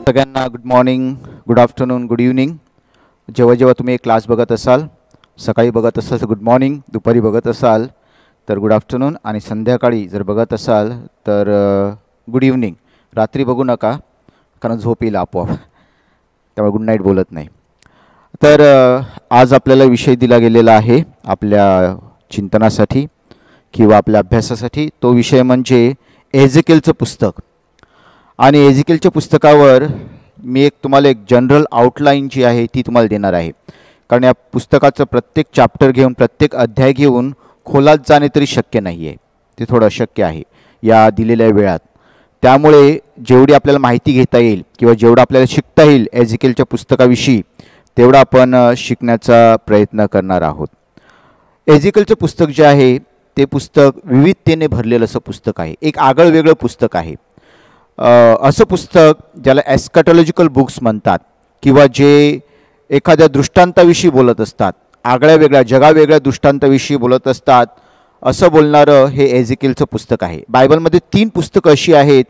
सगळ्यांना good morning, good afternoon, good evening. जेव्हा जेव्हा तुम्ही एक क्लास बघत असाल, सकाळी बघत असाल तर गुड मॉर्निंग, दुपारी बघत असाल तर गुड आफ्टरनून, आणि संध्याकाळी जर बघत असाल तर गुड इव्हनिंग. रात्री बघू नका, कारण झोप येईल आपोआप, त्यामुळे गुड नाईट बोलत नाही. तर आज आपल्याला विषय दिला गेलेला आहे आपल्या चिंतनासाठी किंवा आपल्या अभ्यासासाठी. तो विषय म्हणजे एझेकिएलचं पुस्तक. आणि एझेकिएलच्या पुस्तकावर मी तुम्हाला एक जनरल आउटलाईन जी आहे ती तुम्हाला देणार आहे, कारण या पुस्तकाचं प्रत्येक चॅप्टर घेऊन, प्रत्येक अध्याय घेऊन खोलात जाणे तरी शक्य नाही आहे, ते थोडं अशक्य आहे या दिलेल्या वेळात. त्यामुळे जेवढी आपल्याला माहिती घेता येईल किंवा जेवढं आपल्याला शिकता येईल एझेकिएलच्या पुस्तकाविषयी, तेवढं आपण शिकण्याचा प्रयत्न करणार आहोत. एझेकिएलचं पुस्तक जे आहे ते पुस्तक विविधतेने भरलेलं असं पुस्तक आहे, एक आगळंवेगळं पुस्तक आहे. असं पुस्तक ज्याला एस्कॅटॉलॉजिकल बुक्स म्हणतात, किंवा जे एखाद्या दृष्टांताविषयी बोलत असतात, आगळ्या वेगळ्या जगावेगळ्या दृष्टांताविषयी बोलत असतात, असं बोलणारं हे एझेकिएलचं पुस्तक आहे. बायबलमध्ये 3 पुस्तकं अशी आहेत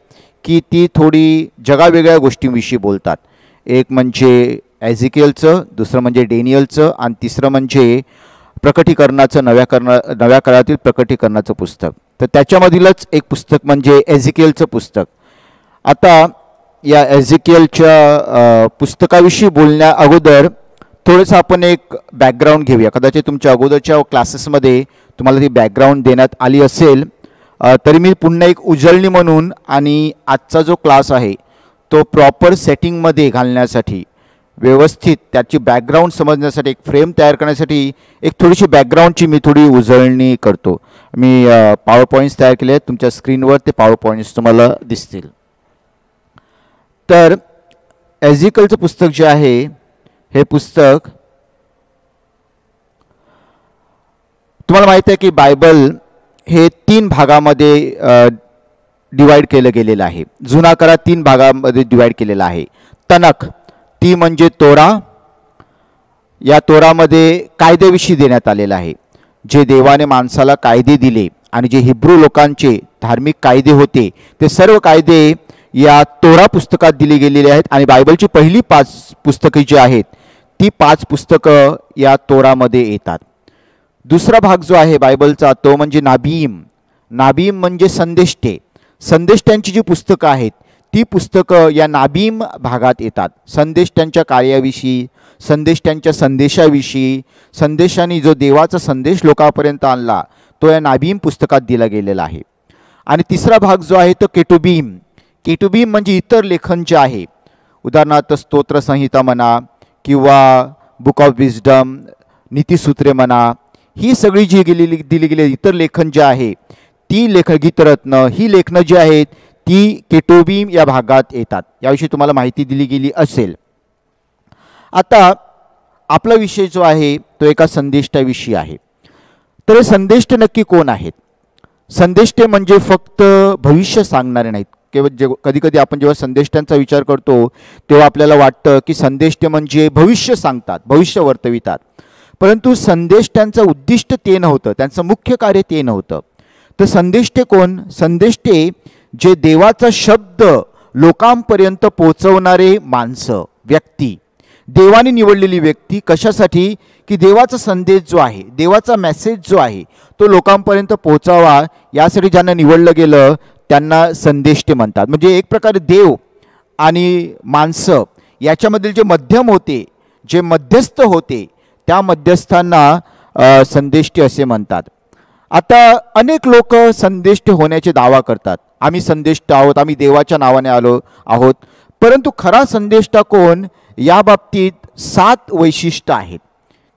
की ती थोडी जगावेगळ्या गोष्टींविषयी बोलतात. एक म्हणजे एझेकिएलचं, दुसरं म्हणजे डेनियलचं, आणि तिसरं म्हणजे प्रकटीकरणाचं, नव्या काळातील प्रकटीकरणाचं पुस्तक. तर त्याच्यामधीलच एक पुस्तक म्हणजे एझेकिएलचं पुस्तक. आता या एझेकिएलच्या पुस्तकाविषयी बोलण्या अगोदर थोडंसं आपण एक बॅकग्राऊंड घेऊया. कदाचित तुमच्या अगोदरच्या क्लासेसमध्ये तुम्हाला ती बॅकग्राऊंड देण्यात आली असेल, तरी मी पुन्हा एक उजळणी म्हणून आणि आजचा जो क्लास आहे तो प्रॉपर सेटिंगमध्ये घालण्यासाठी, व्यवस्थित त्याची बॅकग्राऊंड समजण्यासाठी, एक फ्रेम तयार करण्यासाठी एक थोडीशी बॅकग्राऊंडची मी थोडी उजळणी करतो. मी पॉवर पॉईंट्स तयार केले आहेत, तुमच्या स्क्रीनवर ते पॉवर पॉईंट्स तुम्हाला दिसतील. तर एझेकिएलचं पुस्तक जे आहे हे पुस्तक, तुम्हाला माहिती आहे की बायबल हे 3 भागामध्ये डिवाइड केलं गेलेलं आहे. जुना करार 3 भागामध्ये डिवाइड केलेला आहे. तनक, ती म्हणजे तोरा. या तोरामध्ये कायद्याविषयी देण्यात आलेलं आहे, जे देवाने माणसाला कायदे दिले आणि जे हिब्रू लोकांचे धार्मिक कायदे होते ते सर्व कायदे या तोरा पुस्तकात दिली गेलेली आहेत. आणि बायबलची पहिली 5 पुस्तके जी आहेत ती 5 पुस्तकं या तोरामध्ये येतात. दुसरा भाग जो आहे बायबलचा तो म्हणजे नाबीम. नाबीम म्हणजे संदेष्टे. संदेष्ट्यांची जी पुस्तकं आहेत ती पुस्तकं या नाबीम भागात येतात. संदेष्ट्यांच्या कार्याविषयी, संदेष्ट्यांच्या संदेशाविषयी, संदेशाने जो देवाचा संदेश लोकांपर्यंत आणला तो या नाबीम पुस्तकात दिला गेलेला आहे. आणि तिसरा भाग जो आहे तो केटुबीम. केटुबीम म्हणजे इतर लेखन जे आहे, उदाहरणार्थ स्तोत्रसंहिता म्हणा किंवा बुक ऑफ विजडम, नीतिसूत्रे म्हणा, ही सगळी जी दिली गेलेली इतर लेखन जे आहे ती गीतरत्न, ही लेखनं जी आहेत ती केटुबीम या भागात येतात. याविषयी तुम्हाला माहिती दिली गेली असेल. आता आपला विषय जो आहे तो एका संदेष्टाविषयी आहे. तर हे संदेष्ट नक्की कोण आहेत? संदेष्टे म्हणजे फक्त भविष्य सांगणारे नाहीत. कधी कधी आपण जेव्हा संदेष्ट्यांचा विचार करतो तेव्हा आपल्याला वाटतं की संदेष्टे म्हणजे भविष्य सांगतात, भविष्य वर्तवितात. परंतु संदेष्ट्यांचं उद्दिष्ट ते नव्हतं, त्यांचं मुख्य कार्य ते नव्हतं. तर संदेष्टे कोण? संदेष्टे जे देवाचा शब्द लोकांपर्यंत पोहोचवणारे माणसं, व्यक्ती, देवाने निवडलेली व्यक्ती. कशासाठी? की देवाचा संदेश जो आहे, देवाचा मेसेज जो आहे तो लोकांपर्यंत पोहोचावा, यासाठी ज्यांना निवडलं गेलं त्यांना संदेष्टे म्हणतात. म्हणजे एक प्रकारे देव आणि माणसं याच्यामधील जे मध्यम होते, जे मध्यस्थ होते, त्या मध्यस्थांना संदेष्टे असे म्हणतात. आता अनेक लोक संदेष्टे होण्याचे दावा करतात, आम्ही संदेष्ट आहोत, आम्ही देवाच्या नावाने आलो आहोत. परंतु खरा संदेष्टा कोण? या बाबतीत 7 वैशिष्ट्य आहेत.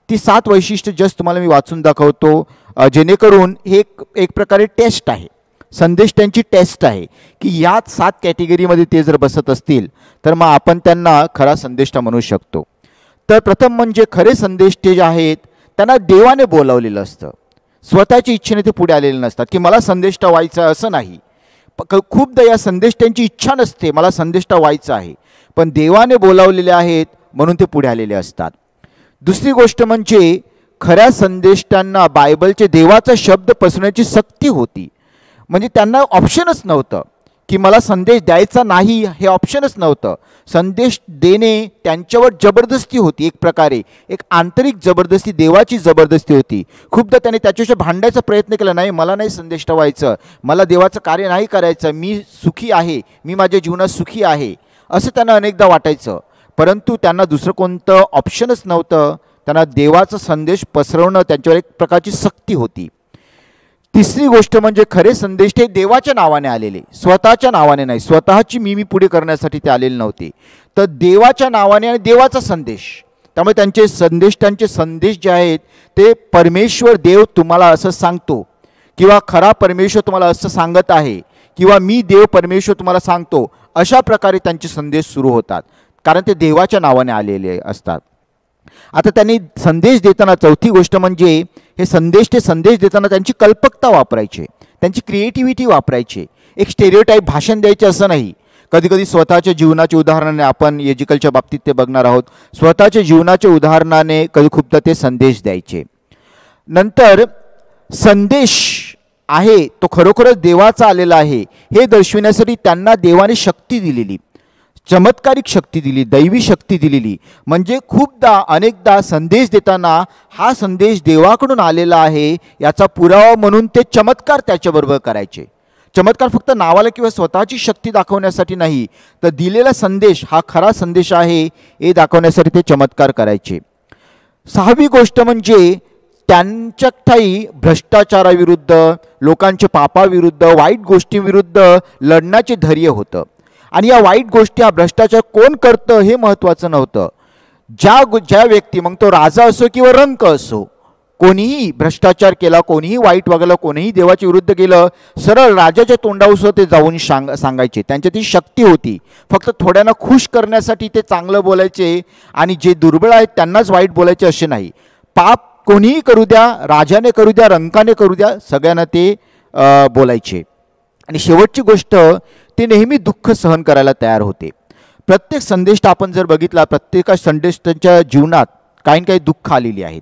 ती 7 वैशिष्ट्य जस्ट तुम्हाला मी वाचून दाखवतो, जेणेकरून हे एक प्रकारे टेस्ट आहे, संदेष्ट्यांची टेस्ट आहे की यात 7 कॅटेगरीमध्ये ते जर बसत असतील तर मग आपण त्यांना खरा संदेष्टा म्हणू शकतो. तर प्रथम म्हणजे खरे संदेष्टे जे आहेत त्यांना देवाने बोलावलेलं असतं, स्वतःच्या इच्छेने ते पुढे आलेले नसतात की मला संदेष्टा व्हायचा असं नाही. खूपदा या संदेष्टांची इच्छा नसते, मला संदेष्टा व्हायचं आहे, पण देवाने बोलावलेले आहेत म्हणून ते पुढे आलेले असतात. दुसरी गोष्ट म्हणजे खऱ्या संदेष्टांना बायबलचे देवाचा शब्द पसरण्याची सक्ती होती. म्हणजे त्यांना ऑप्शनच नव्हतं की मला संदेश द्यायचा नाही, हे ऑप्शनच नव्हतं. संदेश देणे त्यांच्यावर जबरदस्ती होती, एक प्रकारे एक आंतरिक जबरदस्ती, देवाची जबरदस्ती होती. खूपदा त्याने त्याच्याशी भांडायचा प्रयत्न केला, नाही मला नाही संदेष्टा व्हायचं, मला देवाचं कार्य नाही करायचं, मी सुखी आहे, मी माझ्या जीवनात सुखी आहे, असं त्यांना अनेकदा वाटायचं. परंतु त्यांना दुसरं कोणतं ऑप्शनच नव्हतं. त्यांना देवाचा संदेश पसरवणं त्यांच्यावर एक प्रकारची सक्ती होती. तिसरी गोष्ट म्हणजे खरे संदेश ते देवाच्या नावाने आलेले, स्वतःच्या नावाने नाही, स्वतःची मी पुढे करण्यासाठी ते आलेले नव्हते, तर देवाच्या नावाने आणि देवाचा संदेश. त्यामुळे त्यांचे संदेश जे आहेत ते परमेश्वर देव तुम्हाला असं सांगतो, किंवा खरा परमेश्वर तुम्हाला असं सांगत आहे, किंवा मी देव परमेश्वर तुम्हाला सांगतो, अशा प्रकारे त्यांचे संदेश सुरू होतात, कारण ते देवाच्या नावाने आलेले असतात. आता त्यांनी संदेश देताना चौथी गोष्ट म्हणजे हे संदेश देताना त्यांची कल्पकता वापरायची, त्यांची क्रिएटिव्हिटी वापरायची. एक स्टेरिओटाईप भाषण द्यायचे असं नाही. कधीकधी स्वतःच्या जीवनाच्या उदाहरणाने, आपण एजिकलच्या बाबतीत ते बघणार आहोत, स्वतःच्या जीवनाच्या उदाहरणाने खूपदा ते संदेश द्यायचे. नंतर संदेश आहे तो खरोखरच देवाचा आलेला आहे हे दर्शविण्यासाठी त्यांना देवाने शक्ती दिलेली, चमत्कारिक शक्ती दिली, दैवी शक्ती दिलेली. म्हणजे खूपदा अनेकदा संदेश देताना हा संदेश देवाकडून आलेला आहे याचा पुरावा म्हणून ते चमत्कार त्याच्याबरोबर करायचे. चमत्कार फक्त नावाला किंवा स्वतःची शक्ती दाखवण्यासाठी नाही, तर दिलेला संदेश हा खरा संदेश आहे हे दाखवण्यासाठी ते चमत्कार करायचे. सहावी गोष्ट म्हणजे त्यांच्या ठाई भ्रष्टाचाराविरुद्ध, लोकांच्या पापाविरुद्ध, वाईट गोष्टींविरुद्ध लढण्याचे धैर्य होतं. आणि या वाईट गोष्टी, हा भ्रष्टाचार कोण करतं हे महत्त्वाचं नव्हतं. ज्या व्यक्ती, मग तो राजा असो किंवा रंक असो, कोणीही भ्रष्टाचार केला, कोणीही वाईट वागलं, कोणीही देवाच्या विरुद्ध गेलं, सरळ राजाच्या तोंडावर ते जाऊन सांगायचे. त्यांच्यात ती शक्ती होती. फक्त थोड्यांना खुश करण्यासाठी ते चांगलं बोलायचे आणि जे दुर्बळ आहेत त्यांनाच वाईट बोलायचे असे नाही. पाप कोणीही करू द्या, राजाने करू द्या, रंकाने करू द्या, सगळ्यांना ते बोलायचे. आणि शेवटची गोष्ट, ते नेहमी दुःख सहन करायला तयार होते. प्रत्येक संदेश आपण जर बघितला, प्रत्येक संदेश त्यांच्या जीवनात काही काही दुःख आलेली आहेत.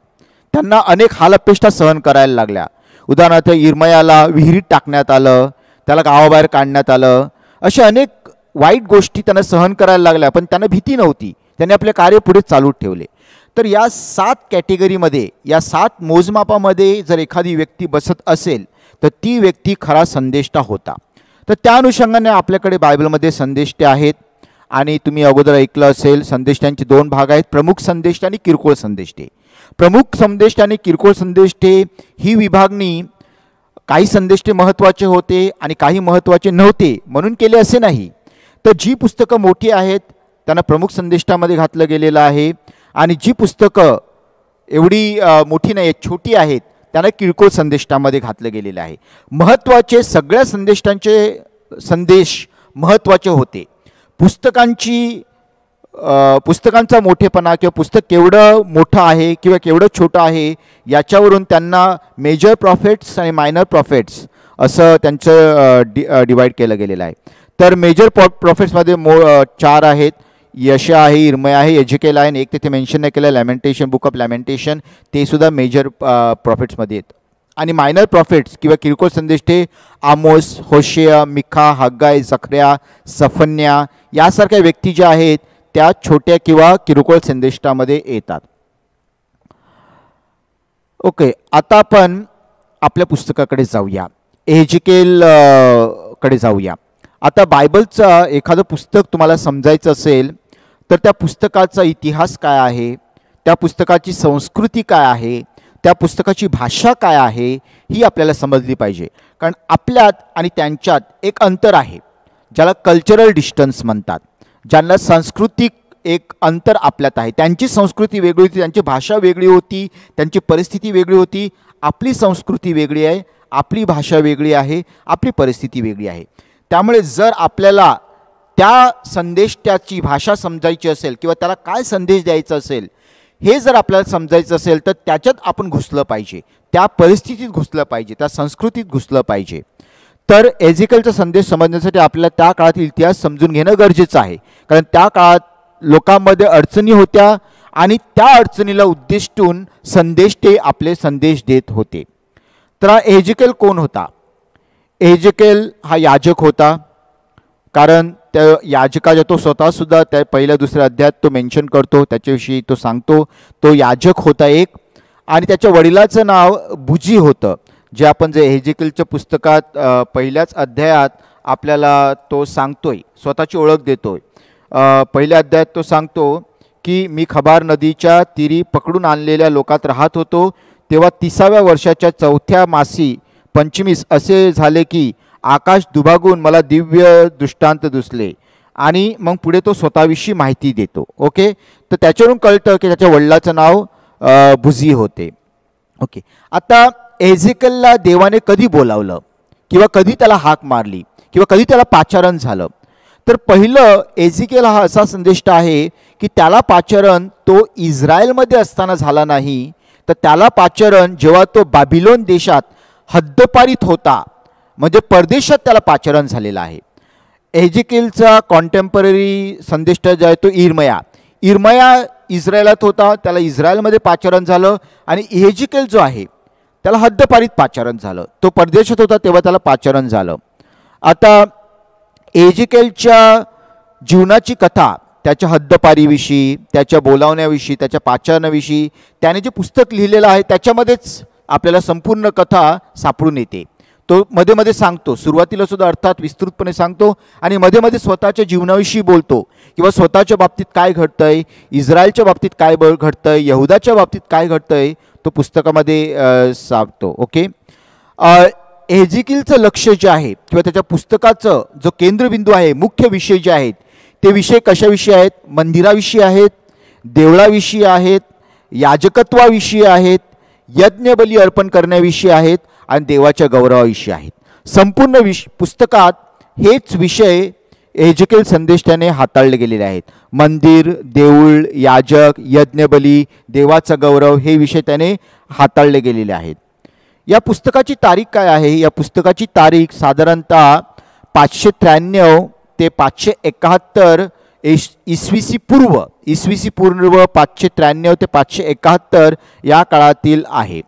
त्यांना अनेक हालअपेष्टा सहन करायला लागल्या. उदाहरणार्थ इर्मयाला विहिरीत टाकण्यात आलं, त्याला गावाबाहेर काढण्यात आलं, अशा अनेक वाईट गोष्टी त्यांना सहन करायला लागल्या, पण त्यांना भीती नव्हती. त्यांनी आपले कार्य पुढे चालू ठेवले. तर या 7 कॅटेगरीमध्ये, या 7 मोजमापामध्ये जर एखादी व्यक्ती बसत असेल तर ती व्यक्ती खरा संदेष्टा होता. तर त्या अनुषंगाने आपल्याकडे बायबलमध्ये संदेष्टे आहेत. आणि तुम्ही अगोदर ऐकलं असेल, संदेष्टांचे 2 भाग आहेत, प्रमुख संदेष्टे आणि किरकोळ संदेष्टे. प्रमुख संदेष्टे आणि किरकोळ संदेष्टे ही विभागणी, काही संदेष्टे महत्त्वाचे होते आणि काही महत्त्वाचे नव्हते म्हणून केले असे नाही. तर जी पुस्तकं मोठी आहेत त्यांना प्रमुख संदेष्टामध्ये घातलं गेलेलं आहे, आणि जी पुस्तकं एवढी मोठी नाही आहेत, छोटी आहेत, त्यांना किरकोळ संदेष्टामध्ये घातलं गेलेलं आहे. महत्त्वाचे सगळ्या संदेश महत्त्वाचे होते. पुस्तकांचा मोठेपणा किंवा पुस्तक केवढं मोठं आहे किंवा केवढं छोटं आहे याच्यावरून त्यांना मेजर प्रॉफिट्स आणि मायनर प्रॉफिट्स असं त्यांचं डिवाईड केलं गेलेलं आहे. तर मेजर प्रॉफिट्समध्ये 4 आहेत, यशा आहे, इर्मया आहे, एजिकेल आहे, आणि एक तिथे मेन्शन नाही केलं लॅमेंटेशन, बुक ऑफ लॅमेंटेशन, ते सुद्धा मेजर प्रॉफिट्समध्ये आहेत. आणि मायनर प्रॉफिट्स किंवा किरकोळ संदेश ते आमोस, होशेया, मिखा, हग्गाय, जखर्या, सफन्या यासारख्या व्यक्ती ज्या आहेत त्या छोट्या किंवा किरकोळ संदेष्टामध्ये येतात. ओके, आता आपण आपल्या पुस्तकाकडे जाऊया, एजिकेल कडे जाऊया. आता बायबलचं एखादं पुस्तक तुम्हाला समजायचं असेल तर त्या पुस्तकाचा इतिहास काय आहे, त्या पुस्तकाची संस्कृती काय आहे, त्या पुस्तकाची भाषा काय आहे ही आपल्याला समजली पाहिजे. कारण आपल्यात आणि त्यांच्यात एक अंतर आहे, ज्याला कल्चरल डिस्टन्स म्हणतात, ज्यांना सांस्कृतिक एक अंतर आपल्यात आहे. त्यांची संस्कृती वेगळी होती, त्यांची भाषा वेगळी होती, त्यांची परिस्थिती वेगळी होती. आपली संस्कृती वेगळी आहे, आपली भाषा वेगळी आहे, आपली परिस्थिती वेगळी आहे. त्यामुळे जर आपल्याला त्या संदेशाची भाषा समजायची असेल किंवा त्याला काय संदेश द्यायचा असेल हे जर आपल्याला समजायचं असेल तर त्याच्यात आपण घुसलं पाहिजे, त्या परिस्थितीत घुसलं पाहिजे, त्या संस्कृतीत घुसलं पाहिजे. तर एजिकलचा संदेश समजण्यासाठी आपल्याला त्या काळातील इतिहास समजून घेणं गरजेचं आहे, कारण त्या काळात लोकांमध्ये अडचणी होत्या आणि त्या अडचणीला उद्दिष्टून संदेश ते आपले संदेश देत होते. तर हा एजिकेल कोण होता? एजिकेल हा याजक होता, कारण त्या याजकाच्या तो स्वतःसुद्धा त्या पहिल्या दुसऱ्या अध्यायात तो मेन्शन करतो, त्याच्याविषयी तो सांगतो. तो याजक होता एक, आणि त्याच्या वडिलाचं नाव बुजी होतं, जे आपण जे एजिकेलच्या पुस्तकात पहिल्याच अध्यायात आपल्याला तो सांगतोय, स्वतःची ओळख देतोय. पहिल्या अध्यायात तो सांगतो की मी खबार नदीच्या तीरी पकडून आणलेल्या लोकात राहत होतो, तेव्हा 30व्या वर्षाच्या 4थ्या मासी पंचमीस असे झाले की आकाश दुभागून मला दिव्य दृष्टांत दिसले. आणि मग पुढे तो स्वतःविषयी माहिती देतो. ओके, तर त्याच्यावरून कळतं की त्याच्या वडिलाचं नाव बुजी होते. ओके, आता एजिकलला देवाने कधी बोलावलं किंवा कधी त्याला हाक मारली किंवा कधी त्याला पाचारण झालं? तर पहिलं एजिकेल हा असा संदेष्ट आहे की त्याला पाचारण तो इस्रायलमध्ये असताना झाला नाही, तर त्याला पाचारण जेव्हा तो बाबिलोन देशात हद्दपारीत होता, म्हणजे परदेशात त्याला पाचारण झालेलं आहे. एजिकेलचा कॉन्टेम्पररी संदेष्ट जो आहे तो इर्मया इस्रायलात होता, त्याला इस्रायलमध्ये पाचारण झालं. आणि एजिकेल जो आहे त्याला हद्दपारीत पाचारण झालं, तो परदेशात होता तेव्हा त्याला पाचारण झालं. आता एजिकेलच्या जीवनाची कथा, त्याच्या हद्दपारीविषयी, त्याच्या बोलावण्याविषयी, त्याच्या पाचारणाविषयी त्याने जे पुस्तक लिहिलेलं आहे त्याच्यामध्येच आपल्याला संपूर्ण कथा सापडून येते. तो मध्ये मध्ये सांगतो, सुरुवातीला सुद्धा अर्थात विस्तृतपणे सांगतो, आणि मध्ये मध्ये स्वतःच्या जीवनाविषयी बोलतो किंवा स्वतःच्या बाबतीत काय घडतंय, इस्रायलच्या बाबतीत काय घडतंय, यहुदाच्या बाबतीत काय घडतंय, तो पुस्तकामध्ये सांगतो. ओके, एजिकेलचं लक्ष जे आहे किंवा त्याच्या पुस्तकाचं जो केंद्रबिंदू आहे, मुख्य विषय जे आहेत ते विषय कशाविषयी आहेत? मंदिराविषयी आहेत, देवळाविषयी आहेत, याजकत्वाविषयी आहेत, यज्ञबली अर्पण करण्याविषयी आहेत आणि देवाच्या गौरवाविषयी आहेत. संपूर्ण पुस्तकात हेच विषय एजिकेल संदेशाने हाताळले गेलेले आहेत. मंदिर, देऊळ, याजक, यज्ञबली, देवाचा गौरव हे विषय त्याने हाताळले गेलेले आहेत. या पुस्तकाची तारीख काय आहे? या पुस्तकाची तारीख साधारणतः 593 ते 571 इसवी पूर्व 593 ते 571 या काळातील आहे.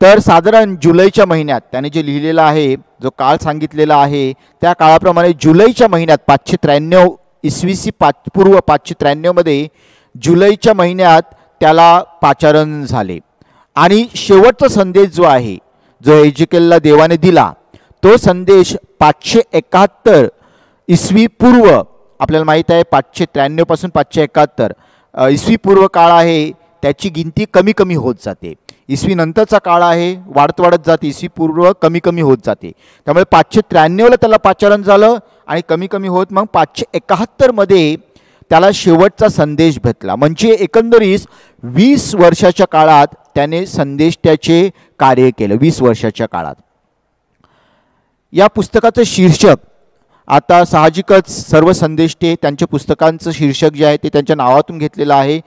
तर साधारण जुलैच्या महिन्यात त्याने जे लिहिलेलं आहे, जो काळ सांगितलेला आहे त्या काळाप्रमाणे जुलैच्या महिन्यात 593 इसवी पूर्व 593 मध्ये जुलैच्या महिन्यात त्याला पाचारण झाले. आणि शेवटचा संदेश जो आहे, जो एजिकेलला देवाने दिला, तो संदेश 571 इसवी पूर्व, आपल्याला माहीत आहे 593 पासून 571 इसवी पूर्व काळ आहे, त्याची गिनती कमी कमी होत जाते. इसवी नंतरचा काळ आहे, वाढत वाढत जाते, इसवी पूर्व कमी कमी होत जाते. त्यामुळे 593ला त्याला पाचारण झालं आणि कमी कमी होत मग 571 मध्ये त्याला शेवटचा संदेश भेटला. म्हणजे एकंदरीत 20 वर्षाच्या काळात त्याने संदेष्ट्याचे कार्य केलं. 20 वर्षाच्या काळात. या पुस्तकाचं शीर्षक, आता साहजिकच सर्व संदेष्टे त्यांच्या पुस्तकांचं शीर्षक जे आहे ते त्यांच्या नावातून घेतलेलं आहे,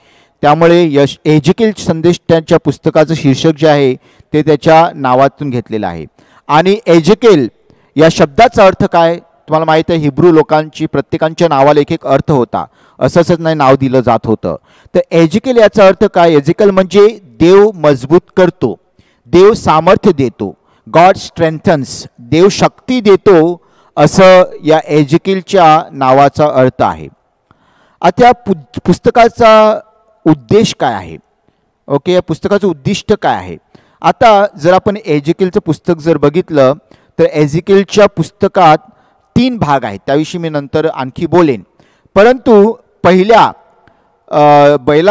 त्यामुळे एजिकेल संदेष्ट्यांच्या पुस्तकाचं शीर्षक जे आहे ते त्याच्या नावातून घेतलेलं आहे. आणि एजिकेल या शब्दाचा अर्थ काय? तुम्हाला माहीत आहे, हिब्रू लोकांची प्रत्येकांच्या नावाला एक एक अर्थ होता, असंच नाही नाव दिलं जात होतं. तर एजिकेल याचा अर्थ काय? एजिकेल म्हणजे देव मजबूत करतो, देव सामर्थ्य देतो, गॉड स्ट्रेंथन्स, देव शक्ती देतो, असं या एजिकेलच्या नावाचा अर्थ आहे. आता या पुस्तकाचा उद्देश काय आहे? ओके, या पुस्तकाचं उद्दिष्ट काय आहे? आता जर आपण एजिकेलचं पुस्तक जर बघितलं तर एजिकेलच्या पुस्तकात 3 भाग आहेत, त्याविषयी मी नंतर आणखी बोलेन. परंतु पहिला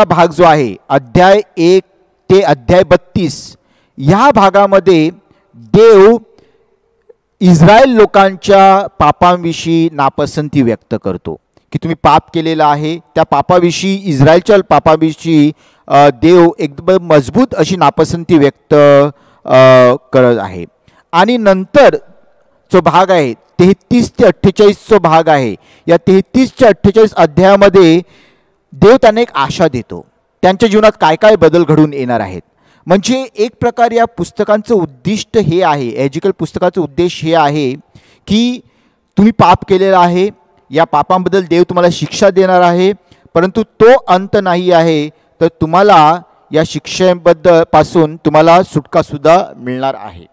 भाग जो आहे अध्याय 1 ते अध्याय 32 ह्या भागामध्ये देव इस्रायल लोकांच्या पापांविषयी नापसंती व्यक्त करतो की तुम्ही पाप केलेलं आहे. त्या पापाविषयी, इस्रायलच्या पापाविषयी देव एकदम मजबूत अशी नापसंती व्यक्त करत आहे. आणि नंतर जो भाग आहे 33 ते 48 जो भाग आहे, या 33 ते 48 अध्यायामध्ये देव त्यांना एक आशा देतो, त्यांच्या जीवनात काय काय बदल घडून येणार आहेत. म्हणजे एक प्रकार या पुस्तकांचं उद्दिष्ट हे आहे, एजिकेल पुस्तकाचं उद्देश हे आहे की तुम्ही पाप केलेला आहे, या पापांबद्दल देव तुम्हाला शिक्षा देणार आहे, परंतु तो अंत नाही आहे, तर तुम्हाला या शिक्षेबद्दल पासून तुम्हाला सुटकासुद्धा मिळणार आहे.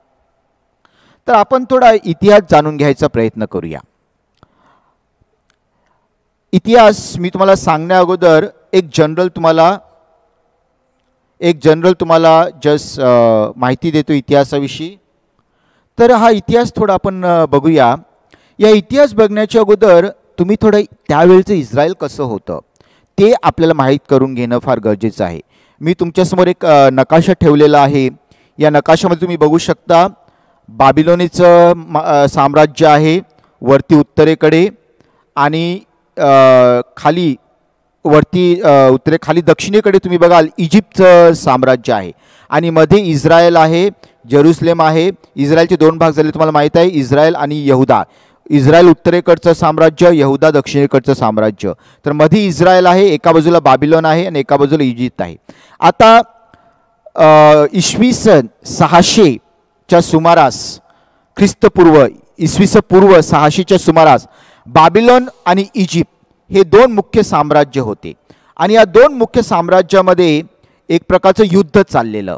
तर आपण थोडा इतिहास जाणून घ्यायचा प्रयत्न करूया. इतिहास मी तुम्हाला सांगण्या अगोदर एक जनरल तुम्हाला जस्ट माहिती देतो इतिहासाविषयी. तर हा इतिहास थोडा आपण बघूया. या इतिहास बघण्याच्या अगोदर तुम्ही थोडं त्यावेळचं इस्रायल कसं होतं ते आपल्याला माहीत करून घेणं फार गरजेचं आहे. मी तुमच्यासमोर एक नकाशा ठेवलेला आहे. या नकाशामध्ये तुम्ही बघू शकता बाबिलोनीचं साम्राज्य आहे वरती उत्तरेकडे, आणि खाली दक्षिणेकडे तुम्ही बघाल इजिप्तचं साम्राज्य आहे, आणि मध्ये इस्रायल आहे, जेरुसलेम आहे. इस्रायलचे दोन भाग झाले तुम्हाला माहीत आहे, इस्रायल आणि यहुदा. इस्रायल उत्तरेकडचं साम्राज्य, यहुदा दक्षिणेकडचं साम्राज्य. तर मध्ये इस्रायल आहे, एका बाजूला बाबिलोन आहे आणि एका बाजूला इजिप्त आहे. आता इसवी सन 600च्या सुमारास, ख्रिस्तपूर्व इसवी सन पूर्व 600च्या सुमारास बाबिलोन आणि इजिप्त हे दोन मुख्य साम्राज्य होते, आणि या दोन मुख्य साम्राज्यामध्ये एक प्रकारचं युद्ध चाललेलं.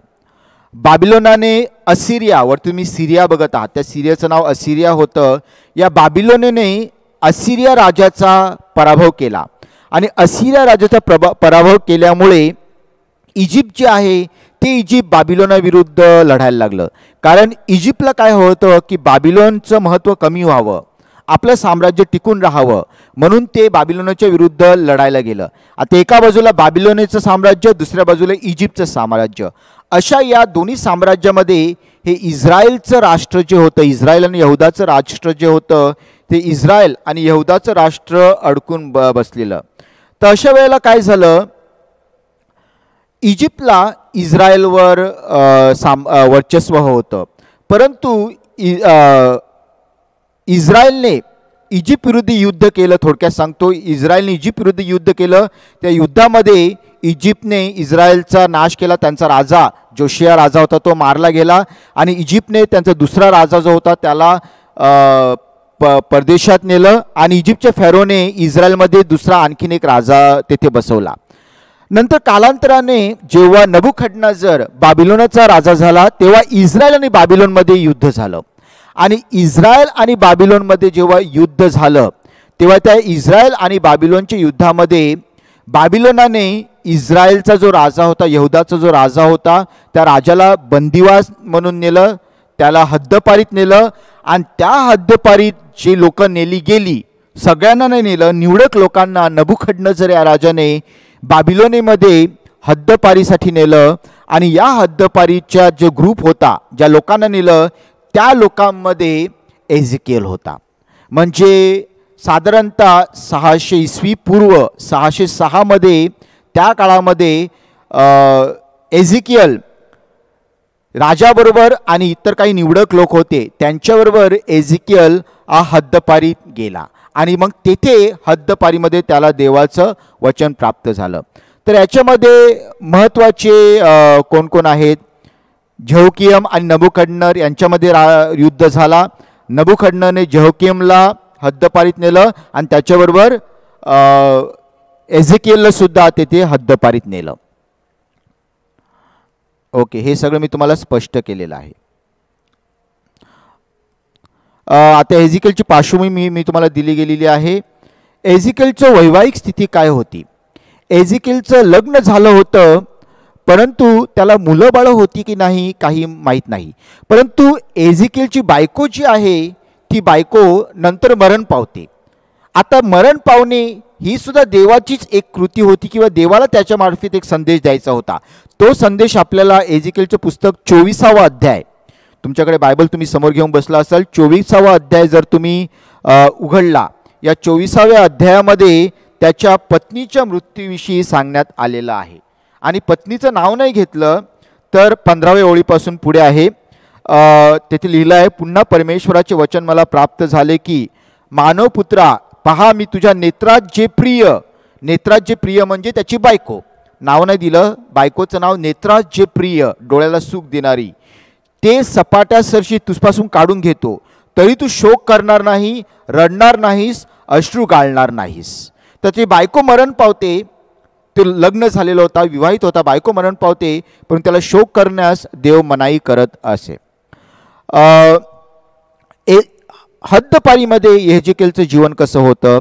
बाबिलोनाने असिरियावर, तुम्ही सिरिया बघत आहात, त्या सिरियाचं नाव असिरिया होतं. या बाबिलोनने असिरिया राजाचा पराभव केला, आणि असिरिया राजाचा पराभव केल्यामुळे इजिप्त जे आहे ते इजिप्त बाबिलोनाविरुद्ध लढायला लागलं. कारण इजिप्तला काय होतं की बाबिलोनचं महत्त्व कमी व्हावं, आपलं साम्राज्य टिकून राहावं, म्हणून ते बाबिलोनाच्या विरुद्ध लढायला गेलं. आता एका बाजूला बाबिलोनाचं साम्राज्य, दुसऱ्या बाजूला इजिप्तचं साम्राज्य. अशा या दोन्ही साम्राज्यामध्ये हे इस्रायलचं राष्ट्र जे होतं, इस्रायल आणि यहुदाचं राष्ट्र जे होतं, ते इस्रायल आणि यहुदाचं राष्ट्र अडकून बसलेलं. तर अशा वेळेला काय झालं, इजिप्तला इस्रायलवर वर्चस्व होतं, परंतु इस्रायलने इजिप्त विरुद्ध युद्ध केलं. थोडक्यात सांगतो, इस्रायलने इजिप्त विरुद्ध युद्ध केलं. त्या युद्धामध्ये इजिप्तने इस्रायलचा नाश केला. त्यांचा राजा जोशिया राजा होता तो मारला गेला, आणि इजिप्तने त्यांचा दुसरा राजा जो होता त्याला परदेशात नेलं, आणि इजिप्तच्या फॅरोने इस्रायलमध्ये दुसरा आणखीन एक राजा तेथे बसवला. नंतर कालांतराने जेव्हा नबुखडनेझर बाबिलोनचा राजा झाला, तेव्हा इस्रायल आणि बाबिलोनमध्ये युद्ध झालं. आणि इस्रायल आणि बाबिलोनमध्ये जेव्हा युद्ध झालं, तेव्हा त्या इस्रायल आणि बाबिलोनच्या युद्धामध्ये बाबिलोनाने इस्रायलचा जो राजा होता, यहुदाचा जो राजा होता, त्या राजाला बंदिवास म्हणून नेलं, त्याला हद्दपारीत नेलं. आणि त्या हद्दपारीत जे लोक नेली गेली, सगळ्यांना नाही नेलं, निवडक लोकांना नबुखडनेझर या राजाने बाबिलोनीमध्ये हद्दपारीसाठी नेलं. आणि या हद्दपारीच्या जो ग्रुप होता, ज्या लोकांना नेलं, त्या लोकांमध्ये एझेकिएल होता. म्हणजे साधारणतः 600 इसवी पूर्व 606 त्या काळामध्ये एझेकिएल राजाबरोबर आणि इतर काही निवडक लोक होते, त्यांच्याबरोबर एझेकिएल हा हद्दपारीत गेला, आणि मग तेथे हद्दपारीमध्ये त्याला देवाचं वचन प्राप्त झालं. तर याच्यामध्ये महत्त्वाचे कोण कोण आहेत, जेहोकियम आणि नबुखडनेझर यांच्यामध्ये युद्ध झाला. नबुखडनेझरने जेहोकियमला हद्दपारीत नेलं, आणि त्याच्याबरोबर एझेकिएलला सुद्धा तेथे हद्दपारीत नेलं. ओके, हे सगळं मी तुम्हाला स्पष्ट केलेलं आहे. आता एझेकिएलची पार्श्वभूमी मी तुम्हाला दिली गेलेली आहे. एझेकिएलचं वैवाहिक स्थिती काय होती. एझेकिएलचं लग्न झालं होतं, परंतु त्याला मुलं बाळं होती की नाही काही माहीत नाही. परंतु एझेकिएलची बायको जी आहे ती बायको नंतर मरण पावते. आता मरण पावणे ही सुद्धा देवाचीच एक कृती होती, किंवा देवाला त्याच्या मार्फत एक संदेश द्यायचा होता. तो संदेश आपल्याला एझेकिएलचं पुस्तक 24वा अध्याय, तुमच्याकडे बायबल तुम्ही समोर घेऊन बसला असाल, 24वा अध्याय जर तुम्ही उघडला, या 24व्या अध्यायामध्ये त्याच्या पत्नीच्या मृत्यूविषयी सांगण्यात आलेलं आहे. आणि पत्नीचं नाव नाही घेतलं तर 15व्या ओळीपासून पुढे आहे, तेथे लिहिलं आहे, पुन्हा परमेश्वराचे वचन मला प्राप्त झाले की मानवपुत्रा, पहा मी तुझ्या नेत्रात जे प्रिय म्हणजे त्याची बायको, नाव नाही दिलं, बायकोचं नाव नेत्रात जे प्रिय, डोळ्याला सुख देणारी, ते सपाट्यासरशी तुझपासून काढून घेतो. तरी तू शोक करणार नाही, रडणार नाहीस, अश्रू गाळणार नाहीस. तर ती बायको मरण पावते, ते लग्न झालेलं होता, विवाहित होता, बायको मरण पावते, पण त्याला शोक करण्यास देव मनाई करत असे. हद्दपारीमध्ये यहेजकेलचं जीवन कसं होतं?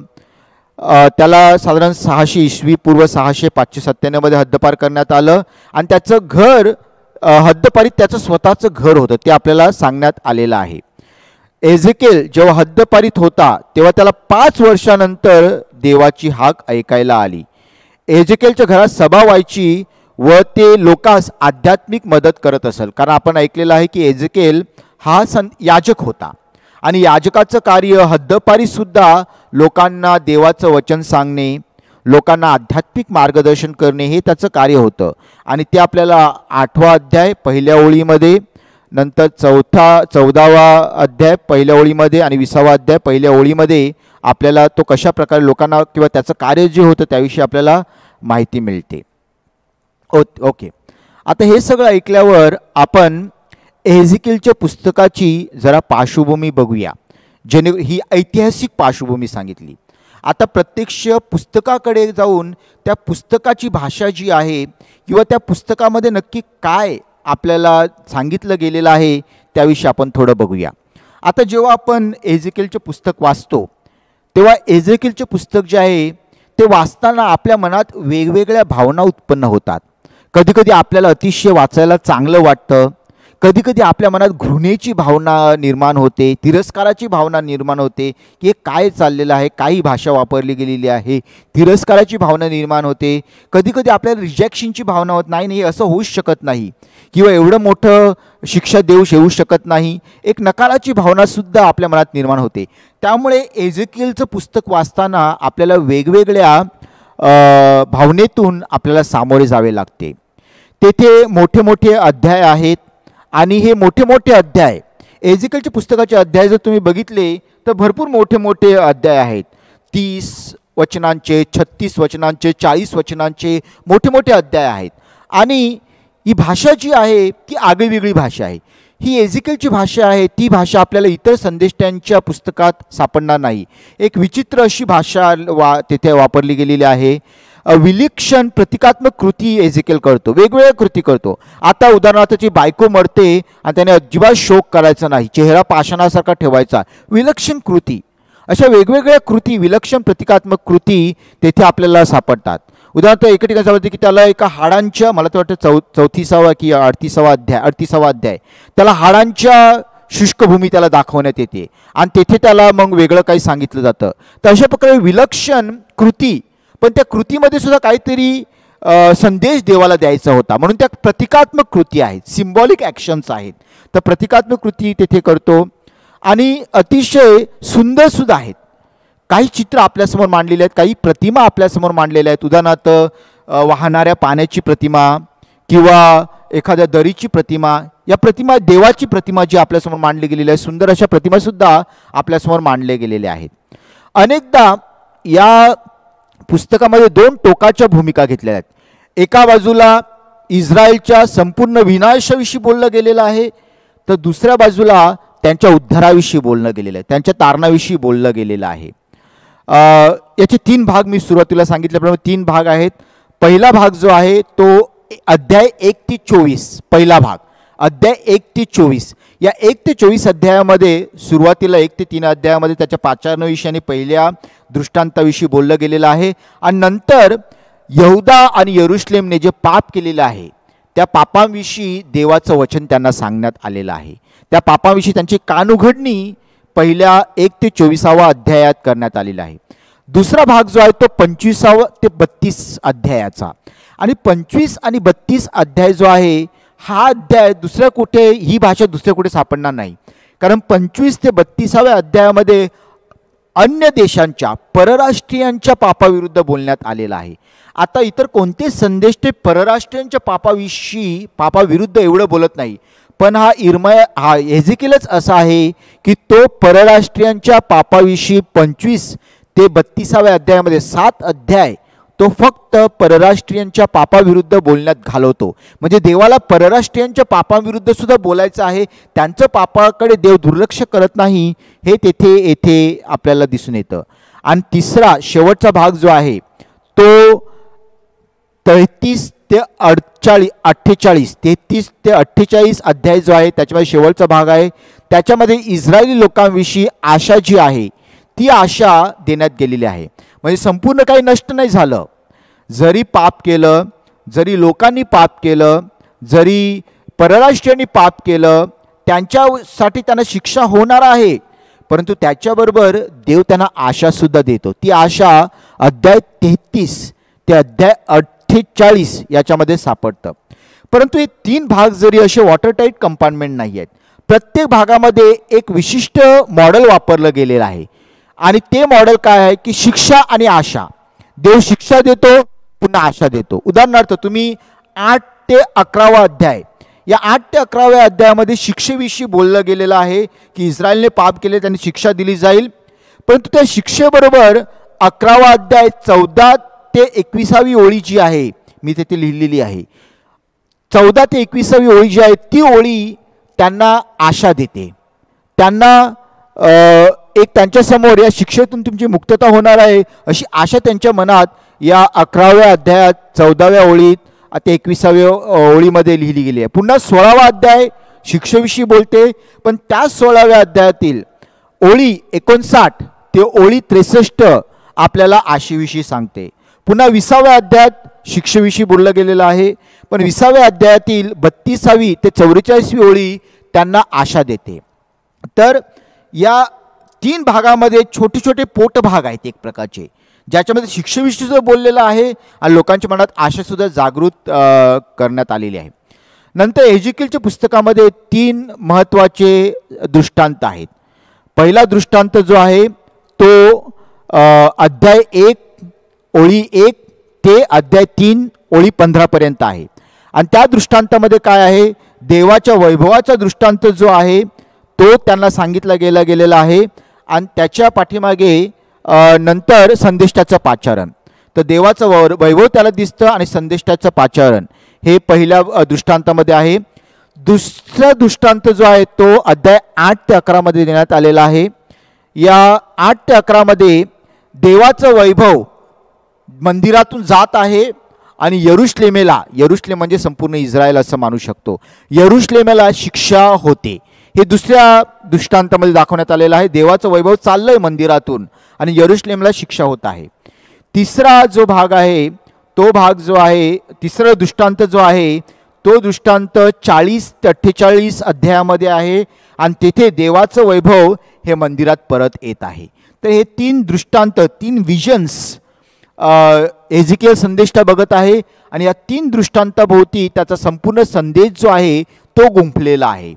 त्याला साधारण 600 ईस्वी पूर्व 600-597 हद्दपार करण्यात आलं आणि त्याचं घर हद्दपारीत त्याचं स्वतःचं घर होतं, ते आपल्याला सांगण्यात आलेलं आहे. एझेकेल जेव्हा हद्दपारीत होता तेव्हा त्याला 5 वर्षानंतर देवाची हाक ऐकायला आली. एझेकेलच्या घरात सभा व्हायची व ते लोकांस आध्यात्मिक मदत करत असेल, कारण आपण ऐकलेलं आहे की एझेकेल हा याजक होता आणि याजकाचं कार्य हद्दपारीसुद्धा लोकांना देवाचं वचन सांगणे, लोकांना आध्यात्मिक मार्गदर्शन करणे हे त्याचं कार्य होतं. आणि ते आपल्याला 8वा अध्याय पहिल्या ओळीमध्ये, नंतर 14वा अध्याय पहिल्या ओळीमध्ये आणि 20वा अध्याय पहिल्या ओळीमध्ये आपल्याला तो कशा प्रकारे लोकांना किंवा त्याचं कार्य जे होतं त्याविषयी आपल्याला माहिती मिळते. ओके, आता हे सगळं ऐकल्यावर आपण एझेकिएलच्या पुस्तकाची जरा पार्श्वभूमी बघूया, जेणे ही ऐतिहासिक पार्श्वभूमी सांगितली. आता प्रत्यक्ष पुस्तकाकडे जाऊन त्या पुस्तकाची भाषा जी आहे किंवा त्या पुस्तकामध्ये नक्की काय आपल्याला सांगितलं गेलेलं आहे त्याविषयी आपण थोडं बघूया. आता जेव्हा आपण एझेकिएलचे पुस्तक वाचतो तेव्हा एझेकिएलचे पुस्तक जे आहे ते वाचताना आपल्या मनात वेगवेगळ्या भावना उत्पन्न होतात. कधीकधी आपल्याला अतिशय वाचायला चांगलं वाटतं, कधीकधी आपल्या मनात घृणेची भावना निर्माण होते, तिरस्काराची भावना निर्माण होते की हे काय चाललेलं आहे, काही भाषा वापरली गेलेली आहे, तिरस्काराची भावना निर्माण होते. कधीकधी आपल्याला रिजेक्शनची भावना होत नाही, नाही असं होऊच शकत नाही किंवा एवढं मोठं शिक्षा देऊ येऊ शकत नाही, एक नकाराची भावनासुद्धा आपल्या मनात निर्माण होते. त्यामुळे एझेकिएलचं पुस्तक वाचताना आपल्याला वेगवेगळ्या भावनेतून आपल्याला सामोरे जावे लागते. तेथे मोठे मोठे अध्याय आहेत आणि हे मोठे मोठे अध्याय एझेकिएलच्या पुस्तकाचे अध्याय जर तुम्ही बघितले तर भरपूर मोठे मोठे अध्याय आहेत. 30 वचनांचे, 36 वचनांचे, 40 वचनांचे मोठे मोठे अध्याय आहेत. आणि ही भाषा जी आहे ती आगळीवेगळी भाषा आहे. ही एझेकिएलची भाषा आहे, ती भाषा आपल्याला इतर संदेष्ट्यांच्या पुस्तकात सापडणार नाही. एक विचित्र अशी भाषा तिथे वापरली गेलेली आहे. विलक्षण प्रतिकात्मक कृती एझेकिएल करतो, वेगवेगळ्या कृती करतो. आता उदाहरणार्थची बायको मरते आणि त्याने अजिबात शोक करायचा नाही, चेहरा पाषाणासारखा ठेवायचा, विलक्षण कृती. अशा वेगवेगळ्या कृती, विलक्षण प्रतिकात्मक कृती तेथे आपल्याला सापडतात. उदाहरणार्थ एका ठिकाणी सांगते की त्याला एका हाडांच्या, मला तर वाटतं 34वा की 38वा अध्याय त्याला हाडांच्या शुष्कभूमी त्याला दाखवण्यात येते आणि तेथे त्याला मग वेगळं काही सांगितलं जातं. तर अशा प्रकारे विलक्षण कृती, पण त्या कृतीमध्ये सुद्धा काहीतरी संदेश देवाला द्यायचा होता, म्हणून त्या प्रतिकात्मक कृती आहेत, सिम्बॉलिक ॲक्शन्स आहेत. तर प्रतिकात्मक कृती तेथे करतो आणि अतिशय सुंदर सुद्धा आहेत. काही चित्र आपल्यासमोर मांडलेले आहेत, काही प्रतिमा आपल्यासमोर मांडलेल्या आहेत. उदाहरणार्थ वाहणाऱ्या पाण्याची प्रतिमा किंवा एखाद्या दरीची प्रतिमा, या प्रतिमा देवाची प्रतिमा जी आपल्यासमोर मांडली गेलेली आहे, सुंदर अशा प्रतिमासुद्धा आपल्यासमोर मांडल्या गेलेल्या आहेत. अनेकदा या पुस्तकामध्ये 2 टोकाच्या भूमिका घेतल्या आहेत. एका बाजूला इस्रायलच्या संपूर्ण विनाशाविषयी बोललं गेलेलं आहे, तर दुसऱ्या बाजूला त्यांच्या उद्धाराविषयी बोलणं गेलेलं आहे, त्यांच्या तारणाविषयी बोललं गेलेलं आहे. याचे 3 भाग मी सुरुवातीला सांगितल्याप्रमाणे 3 भाग आहेत. पहिला भाग जो आहे तो अध्याय 1 ते 24, पहिला भाग अध्याय 1 ते 24. या 1 ते 24 अध्यायामध्ये सुरुवातीला 1 ते 3 अध्यायामध्ये त्याच्या पाचारणविषयी आणि पहिल्या दृष्टांताविषयी बोललं गेलेलं आहे. आणि नंतर यहुदा आणि यरुशलेमने जे पाप केलेलं आहे त्या पापांविषयी देवाचं वचन त्यांना सांगण्यात आलेलं आहे. त्या पापांविषयी त्यांची कानउघडणी पहिल्या 1 ते 24 अध्यायात करण्यात आलेला आहे. दुसरा भाग जो आहे तो 25 ते 32 अध्यायाचा. आणि 25 आणि 32 अध्याय जो आहे हा अध्याय दुसऱ्या कुठे, ही भाषा दुसऱ्या कुठे सापडणार नाही, कारण 25 ते 32 अध्यायामध्ये अन्य देशांच्या, परराष्ट्रीयांच्या पापाविरुद्ध बोलण्यात आलेलं आहे. आता इतर कोणते संदेश ते परराष्ट्रीयांच्या पापाविरुद्ध एवढं बोलत नाही, पण हा एझेकिएलच असा आहे की तो परराष्ट्रीयांच्या पापाविषयी 25 ते 32 अध्यायामध्ये 7 अध्याय तो फक्त परराष्ट्रीयांच्या पापाविरुद्ध बोलण्यात घालवतो. म्हणजे देवाला परराष्ट्रीयांच्या पापाविरुद्ध सुद्धा बोलायचं आहे, त्यांचं पापाकडे देव दुर्लक्ष करत नाही, हे येथे आपल्याला दिसून येतं. आणि तिसरा शेवटचा भाग जो आहे तो 33 ते 48 33 ते 48 अध्याय जो आहे त्याच्यामध्ये शेवटचा भाग आहे. त्याच्यामध्ये इस्रायली लोकांविषयी आशा जी आहे ती आशा देण्यात गेलेली आहे. म्हणजे संपूर्ण काही नष्ट नाही झालं. जरी पाप केलं, जरी लोकांनी पाप केलं, जरी परराष्ट्रीयांनी पाप केलं, त्यांच्यासाठी त्यांना शिक्षा होणार आहे, परंतु त्याच्याबरोबर देव त्यांना आशासुद्धा देतो. ती आशा अध्याय 33 ते अध्याय 48 याच्यामध्ये सापडतं. परंतु हे 3 भाग जरी असे वॉटरटाईट कंपार्टमेंट नाही आहेत, प्रत्येक भागामध्ये एक विशिष्ट मॉडेल वापरलं गेलेलं आहे. आणि ते मॉडेल काय आहे की शिक्षा आणि आशा. देव शिक्षा देतो, पुन्हा आशा देतो. उदाहरणार्थ तुम्ही 8 ते 11 अध्याय, या 8 ते 11 अध्यायामध्ये शिक्षेविषयी बोललं गेलेलं आहे की इस्रायलने पाप केले, त्यांनी शिक्षा दिली जाईल. परंतु त्या शिक्षेबरोबर 11 अध्याय 14 ते 21 ओळी जी आहे, मी तिथे लिहिलेली आहे, 14 ते 21 ओळी जी आहे ती ओळी त्यांना आशा देते. त्यांना एक त्यांच्यासमोर या शिक्षेतून तुमची मुक्तता होणार आहे अशी आशा त्यांच्या मनात या 11व्या अध्यायात 14व्या ओळीत ते 21व्या ओळीमध्ये लिहिली गेली आहे. पुन्हा 16वा अध्याय शिक्षेविषयी बोलते, पण त्या 16व्या अध्यायातील ओळी 59 ते ओळी 63 आपल्याला आशेविषयी सांगते. पुन्हा 20व्या अध्यायात शिक्षेविषयी बोललं गेलेलं आहे, पण 20व्या अध्यायातील 32वी ते 44वी ओळी त्यांना आशा देते. तर या 3 भागामध्ये छोटे छोटे पोटभाग आहेत एक प्रकारचे, ज्याच्यामध्ये शिक्षेविषयी सुद्धा बोललेलं आहे आणि लोकांच्या मनात आशासुद्धा जागृत करण्यात आलेली आहे. नंतर एजिकेलच्या पुस्तकामध्ये 3 महत्त्वाचे दृष्टांत आहेत. पहिला दृष्टांत जो आहे तो अध्याय 1 ओळी 1 ते अध्याय 3 ओळी 15 पर्यंत आहे. आणि त्या दृष्टांतामध्ये काय आहे, देवाच्या वैभवाचा दृष्टांत जो आहे तो त्यांना सांगितला गेलेला आहे. आणि त्याच्या पाठीमागे नंतर संदेष्टाचं पाचारण. तर देवाचं वैभव त्याला दिसतं आणि संदेष्टाचं पाचारण हे पहिल्या दृष्टांतामध्ये आहे. दुसरा दृष्टांत जो आहे तो अध्याय 8 ते 11 मध्ये देण्यात आलेला आहे. या 8 ते 11 मध्ये देवाचं वैभव मंदिरातून जात आहे आणि यरुशलेम म्हणजे संपूर्ण इस्रायल असं मानू शकतो, यरुशलेमेला शिक्षा होते. हे दुसऱ्या दृष्टांतामध्ये दाखवण्यात आलेलं आहे. देवाचं वैभव चाललंय मंदिरातून आणि यरुशलेमला शिक्षा होत आहे. तिसरा जो भाग आहे तो भाग जो आहे, तिसरा दृष्टांत जो आहे तो दृष्टांत 40 ते 48 अध्यायामध्ये आहे आणि तेथे देवाचं वैभव हे मंदिरात परत येत आहे. तर हे 3 दृष्टांत, 3 विजन्स एजिकेल संदेष्टा बघत आहे आणि या 3 दृष्टांताभोवती त्याचा संपूर्ण संदेश जो आहे तो गुंफलेला आहे.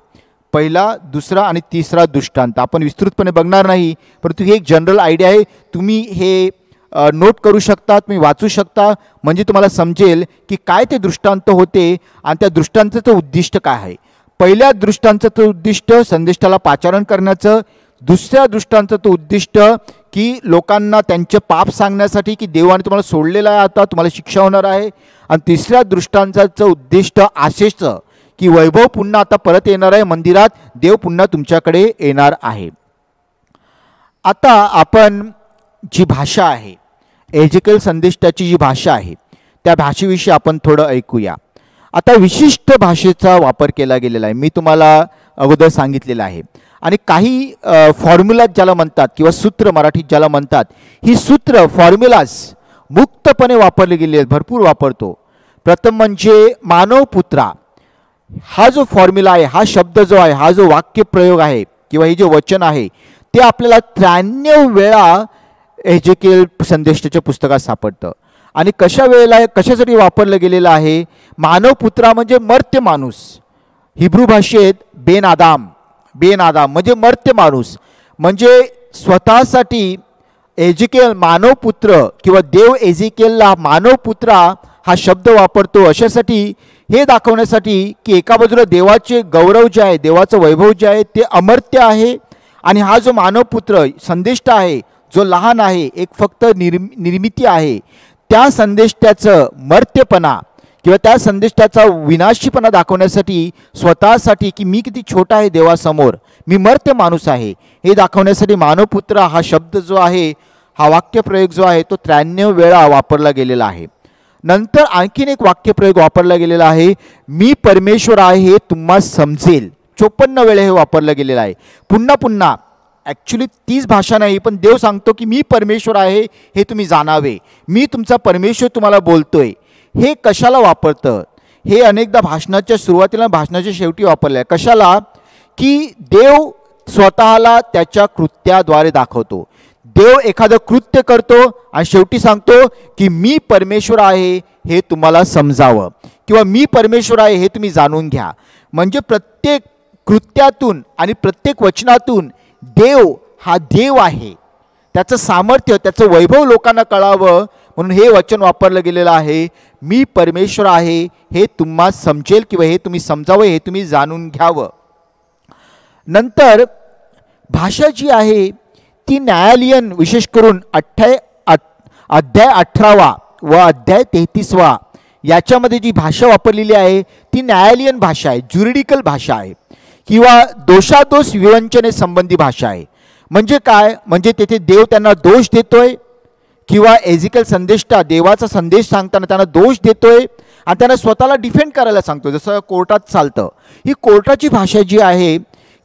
पहिला, दुसरा आणि तिसरा दृष्टांत आपण विस्तृतपणे बघणार नाही, परंतु ही एक जनरल आयडिया आहे. तुम्ही हे नोट करू शकता, तुम्ही वाचू शकता, म्हणजे तुम्हाला समजेल की काय ते दृष्टांत होते आणि त्या दृष्टांताचं उद्दिष्ट काय आहे. पहिल्या दृष्टांताचं उद्दिष्ट संदेष्टाला पाचारण करण्याचं, दुसऱ्या दृष्टांताचं उद्दिष्ट की लोकांना त्यांचे पाप सांगण्यासाठी की देवाने तुम्हाला सोडलेलं आहे, आता तुम्हाला शिक्षा होणार आहे. आणि तिसऱ्या दृष्टांताचं उद्दिष्ट आशेचं की वैभव पुन्हा आता परत येणार आहे मंदिरात, देव पुन्हा तुमच्याकडे येणार आहे. आता आपण जी भाषा आहे, एजिकेल संदेष्टाची जी भाषा आहे त्या भाषेविषयी आपण थोडं ऐकूया. आता विशिष्ट भाषेचा वापर केला गेलेला आहे, मी तुम्हाला अगोदर सांगितलेलं आहे. आणि काही फॉर्म्युला ज्याला म्हणतात किंवा सूत्र मराठीत ज्याला म्हणतात, ही सूत्र फॉर्म्युलाज मुक्तपणे वापरली गेली आहेत, भरपूर वापरतो. प्रथम म्हणजे मानव पुत्रा, हा जो फॉर्म्युला आहे, हा शब्द जो आहे, हा जो वाक्यप्रयोग आहे किंवा हे जे वचन आहे ते आपल्याला 93 वेळा एजिकेल संदेष्टाच्या पुस्तकात सापडतं. आणि कशासाठी वापरलं गेलेलं आहे, मानव पुत्रा म्हणजे मर्त्य माणूस. हिब्रू भाषेत बेन आदाम म्हणजे मर्त्य माणूस. म्हणजे स्वतःसाठी एजिकेल मानव पुत्र किंवा देव एजिकेलला मानव पुत्रा हा शब्द वापरतो अशासाठी, हे दाखवण्यासाठी की एका बाजूला देवाचे गौरव जे आहे, देवाचं वैभव जे आहे ते अमर्त्य आहे, आणि हा जो मानव पुत्र संदेष्टा आहे जो लहान आहे, एक फक्त निर्मिती आहे, त्या संदेष्टाचं मर्त्यपणा किंवा त्या संदेष्टाचा विनाशीपणा दाखवण्यासाठी, स्वतःसाठी की मी किती छोटा आहे देवासमोर, मी मर्त्य माणूस आहे हे दाखवण्यासाठी मानवपुत्र हा शब्द जो आहे, हा वाक्यप्रयोग जो आहे तो 93 वेळा वापरला गेलेला आहे. नंतर आणखीन एक वाक्यप्रयोग वापरला गेलेला आहे, मी परमेश्वर आहे हे तुम्हाला समजेल. 54 वेळा हे वापरलं गेलेलं आहे. पुन्हा पुन्हा ॲक्च्युली तीच भाषा नाही, पण देव सांगतो की मी परमेश्वर आहे हे तुम्ही जाणावे, मी तुमचा परमेश्वर तुम्हाला बोलतोय. हे कशाला वापरतं? हे अनेकदा भाषणाच्या सुरुवातीला, भाषणाच्या शेवटी वापरलं आहे. कशाला? की देव स्वतःला त्याच्या कृत्याद्वारे दाखवतो. देव एखादं कृत्य करतो आणि शेवटी सांगतो की मी परमेश्वर आहे हे तुम्हाला समजावं, किंवा मी परमेश्वर आहे हे तुम्ही जाणून घ्या. म्हणजे प्रत्येक कृत्यातून आणि प्रत्येक वचनातून देव हा देव आहे, त्याचं सामर्थ्य, त्याचं वैभव लोकांना कळावं म्हणून हे वचन वापरलं गेलेलं आहे, मी परमेश्वर आहे हे तुम्हाला समजेल किंवा हे तुम्ही समजावं, हे तुम्ही जाणून घ्यावं. नंतर भाषा जी आहे ती न्यायालयीन, विशेष करून अध्याय 18 व अध्याय 33 याच्यामध्ये जी भाषा वापरलेली आहे ती न्यायालयीन भाषा आहे, ज्युरिडिकल भाषा आहे, किंवा दोषादोष विवंचनेसंबंधी भाषा आहे. म्हणजे काय? म्हणजे तेथे देव त्यांना दोष देतोय, किंवा एजिकल संदेष्टा देवाचा संदेश सांगताना त्यांना दोष देतोय आणि त्यांना स्वतःला डिफेंड करायला सांगतो, जसं कोर्टात चालतं. ही कोर्टाची भाषा जी आहे,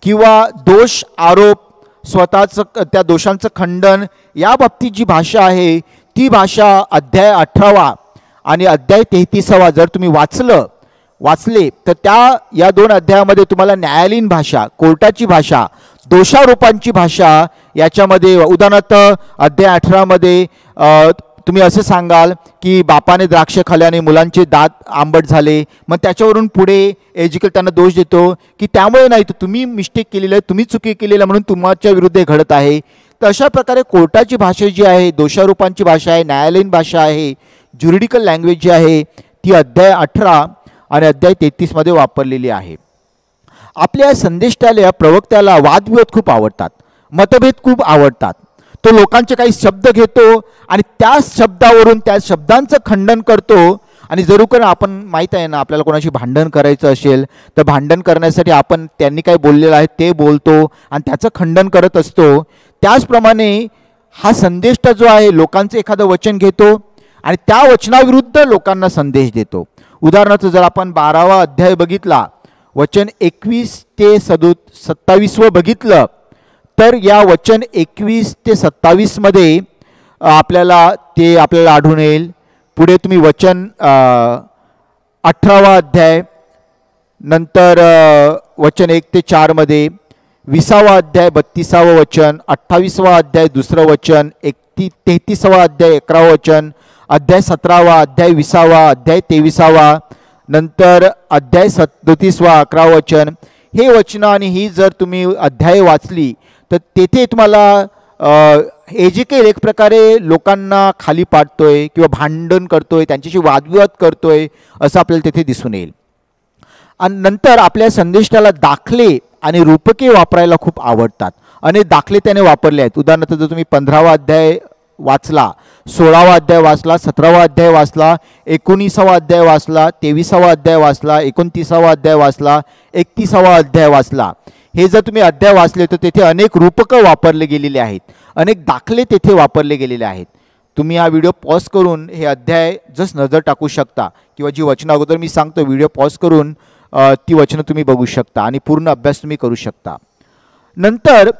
किंवा दोष आरोप, स्वतःचं त्या दोषांचं खंडन, या बाबतीत जी भाषा आहे ती भाषा अध्याय 18 आणि अध्याय 33 जर तुम्ही वाचले तर या 2 अध्यायामध्ये तुम्हाला न्यायालयीन भाषा, कोर्टाची भाषा, दोषारोपांची भाषा याच्यामध्ये, उदाहरणार्थ अध्याय 18 मध्ये तुम्ही असे सांगाल की बापाने द्राक्ष खाल्ल्याने मुलांचे दात आंबट झाले, मग त्याच्यावरून पुढे एजिकल त्यांना दोष देतो की त्यामुळे नाही, तर तुम्ही मिस्टेक केलेलं आहे, तुम्ही चुकी केलेलं आहे म्हणून तुमच्या विरुद्ध हे घडत आहे. तर अशा प्रकारे कोर्टाची भाषा जी आहे, दोषारोपांची भाषा आहे, न्यायालयीन भाषा आहे, ज्युरिडिकल लँग्वेज जी आहे ती अध्याय 18 आणि अध्याय 33 मध्ये वापरलेली आहे. आपल्या संदेष्टाला, प्रवक्त्याला वादविवाद खूप आवडतात, मतभेद खूप आवडतात. तो लोकांचे काही शब्द घेतो आणि त्या शब्दावरून त्या शब्दांचं खंडन करतो. आणि जरूर आपण माहीत आहे ना, आपल्याला कोणाशी भांडण करायचं असेल तर भांडण करण्यासाठी आपण त्यांनी काय बोललेलं आहे ते बोलतो आणि त्याचं खंडन करत असतो. त्याचप्रमाणे हा संदेष्टा जो आहे, लोकांचं एखादं वचन घेतो आणि त्या वचनाविरुद्ध लोकांना संदेश देतो. उदाहरणार्थ जर आपण 12वा अध्याय बघितला, वचन 21 ते 27 बघितलं, तर या वचन 21 ते 27 मध्ये आपल्याला आढळून येईल. पुढे तुम्ही वचन 18वा अध्याय, नंतर वचन 1 ते 4 मध्ये, 20वा अध्याय 32वं वचन, 28वा अध्याय 2रं वचन, 33वा अध्याय 11वं वचन, अध्याय 17वा, अध्याय 20वा, अध्याय 23वा, नंतर अध्याय 37वा 11वं वचन. हे वचनं आणि ही जर तुम्ही अध्याय वाचली तर तेथे तुम्हाला एजिकेल एक प्रकारे लोकांना खाली पाडतोय किंवा भांडण करतोय, त्यांच्याशी वादविवाद करतोय असं आपल्याला तेथे दिसून येईल. आणि नंतर आपल्या संदेशाला दाखले आणि रूपके वापरायला खूप आवडतात. अनेक दाखले त्याने वापरले आहेत. उदाहरणार्थ जर तुम्ही 15वा अध्याय वाचला, 16वा अध्याय वाचला, 17वा अध्याय वाचला, 19वा अध्याय वाचला, 23वा अध्याय वाचला, 29वा अध्याय वाचला, 31वा अध्याय वाचला, हे जर तुम्ही अध्याय वाचले तर तेथे अनेक रूपकं वापरले गेलेले आहेत, अनेक दाखले तेथे वापरले गेलेले आहेत. तुम्ही हा व्हिडिओ पॉज करून हे अध्याय जस्ट नजर टाकू शकता, किंवा जी वचनं अगोदर मी सांगतो व्हिडिओ पॉज करून ती वचनं तुम्ही बघू शकता आणि पूर्ण अभ्यास तुम्ही करू शकता. नंतर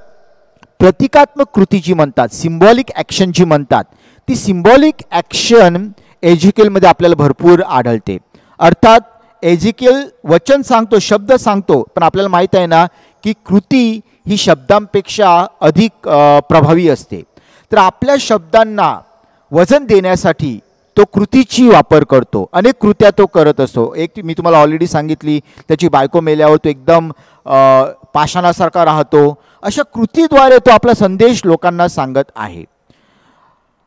प्रतिकात्मक कृती जी म्हणतात, सिम्बॉलिक ॲक्शन जी म्हणतात, ती सिम्बॉलिक ॲक्शन एजिकेलमध्ये आपल्याला भरपूर आढळते. अर्थात एजिकेल वचन सांगतो, शब्द सांगतो, पण आपल्याला माहीत आहे ना की कृती ही शब्दांपेक्षा अधिक प्रभावी असते. तर आपल्या शब्दांना वजन देण्यासाठी तो कृतीची वापर करतो. अनेक कृत्या तो करत असतो. एक मी तुम्हाला ऑलरेडी सांगितली, त्याची बायको मेल्यावर तो एकदम पाषाणासारखा राहतो. अशा कृतीद्वारे तो आपला संदेश लोकांना सांगत आहे.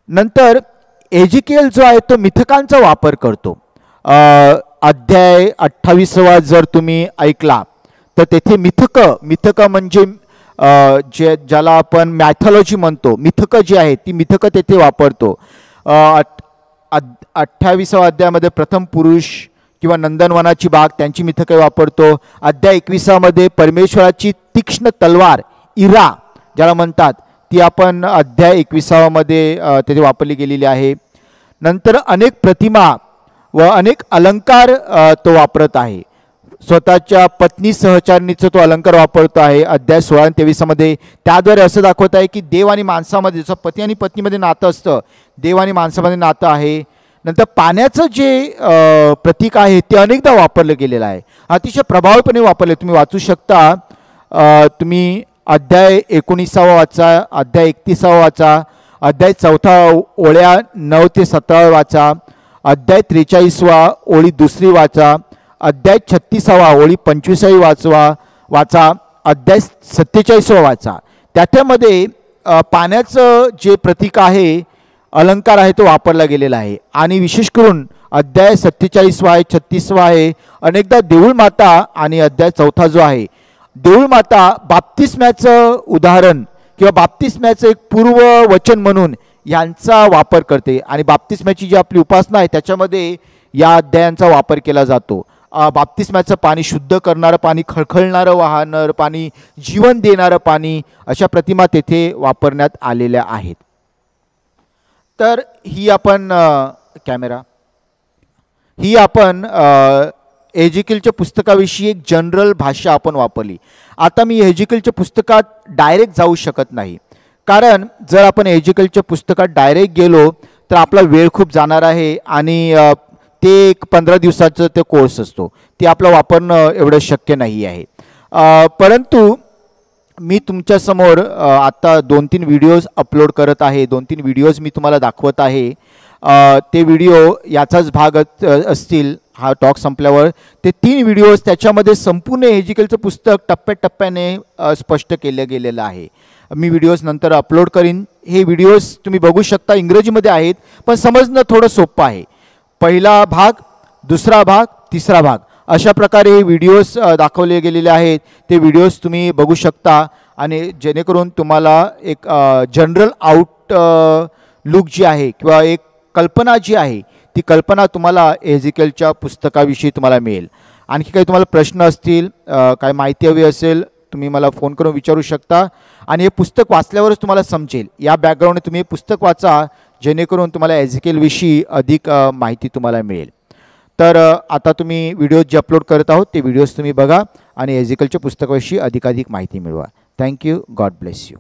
नंतर एजिकेल जो आहे तो मिथकांचा वापर करतो. अध्याय 28 जर तुम्ही ऐकला तर तेथे मिथक म्हणजे ज्याला आपण मॅथॉलॉजी म्हणतो, मिथकं जी आहेत ती मिथकं तेथे वापरतो. 28व्या अध्यायामध्ये प्रथम पुरुष किंवा नंदनवनाची बाग त्यांची मिथके वापरतो. अध्याय 21मध्ये परमेश्वराची तीक्ष्ण तलवार इरा ज्याला म्हणतात ती आपण अध्याय 21मध्ये तेथे वापरली गेलेली आहे. नंतर अनेक प्रतिमा व अनेक अलंकार तो वापरत आहे. स्वतःच्या पत्नी सहचारणीचा तो अलंकार वापरतो आहे अध्याय 16 आणि 23मध्ये. त्याद्वारे असं दाखवत आहे की देव आणि माणसामध्ये जसं पती आणि पत्नीमध्ये नातं असतं, देव आणि माणसामध्ये नातं आहे. नंतर पाण्याचं जे प्रतीक आहे ते अनेकदा वापरलं गेलेलं आहे, अतिशय प्रभावीपणे वापरले. तुम्ही वाचू शकता. तुम्ही अध्याय 19 वाचा, अध्याय 31 वाचा, अध्याय 4 ओळ्या 9 ते 17 वाचा, अध्याय 43 ओळी 2 वाचा, अध्याय 36 ओळी 25 वाचा, अध्याय 47 वाचा. त्यामध्ये पाण्याचं जे प्रतीक आहे, अलंकार आहे तो वापरला गेलेला आहे. आणि विशेष करून अध्याय 47 आहे, 36 आहे, अनेकदा देऊळ माता आणि अध्याय 4 जो आहे, देऊळ माता बाप्तिस्म्याचं उदाहरण किंवा बाप्तिस्म्याचं एक पूर्व वचन म्हणून यांचा वापर करते. आणि बाप्तिस्म्याची जी आपली उपासना आहे त्याच्यामध्ये या अध्यायांचा वापर केला जातो. बाप्तिस्म्याचं पाणी शुद्ध करणारं पाणी, खळखळणारं वाहणारं पाणी, जीवन देणारं पाणी, अशा प्रतिमा तेथे वापरण्यात आलेल्या आहेत. तर ही आपण एजिकेलच्या पुस्तकाविषयी एक जनरल भाषा आपण वापरली. आता मी एजिकेलच्या पुस्तकात डायरेक्ट जाऊ शकत नाही, कारण जर आपण एजिकेलच्या पुस्तकात डायरेक्ट गेलो तर आपला वेळ खूप जाणार आहे आणि ते एक 15 दिवसाचं ते कोर्स असतो, ते आपलं वापरणं एवढं शक्य नाही आहे. परंतु मी तुमच्यासमोर आता 2-3 व्हिडिओज अपलोड करत आहे, 2-3 व्हिडिओज मी तुम्हाला दाखवत आहे. ते व्हिडिओ याचाच भाग असतील. हा टॉक संपल्यावर ते 3 व्हिडिओज त्याच्यामध्ये संपूर्ण एजिकेलचं पुस्तक टप्प्याटप्प्याने स्पष्ट केलं गेलेलं आहे. मी व्हिडिओज नंतर अपलोड करीन. हे व्हिडिओज तुम्ही बघू शकता, इंग्रजीमध्ये आहेत पण समजणं थोडं सोपं आहे. पहिला भाग, दुसरा भाग, तिसरा भाग अशा प्रकारे हे व्हिडिओज दाखवले गेलेले आहेत. ते व्हिडिओज तुम्ही बघू शकता आणि जेणेकरून तुम्हाला एक जनरल लुक जी आहे किंवा एक कल्पना जी आहे ती कल्पना तुम्हाला एजिकेलच्या पुस्तकाविषयी तुम्हाला मिळेल. आणखी काही तुम्हाला प्रश्न असतील, काय माहिती हवी असेल, तुम्ही मला फोन करून विचारू शकता. आणि हे पुस्तक वाचल्यावरच तुम्हाला समजेल. या बॅकग्राऊंडने तुम्ही हे पुस्तक वाचा, जेणेकरून तुम्हाला एजिकेलविषयी अधिक माहिती तुम्हाला मिळेल. तर आता तुम्ही व्हिडिओज जे अपलोड करत आहोत ते व्हिडिओज तुम्ही बघा आणि एजिकेलच्या पुस्तकाविषयी अधिकाधिक माहिती मिळवा. Thank you. God bless you.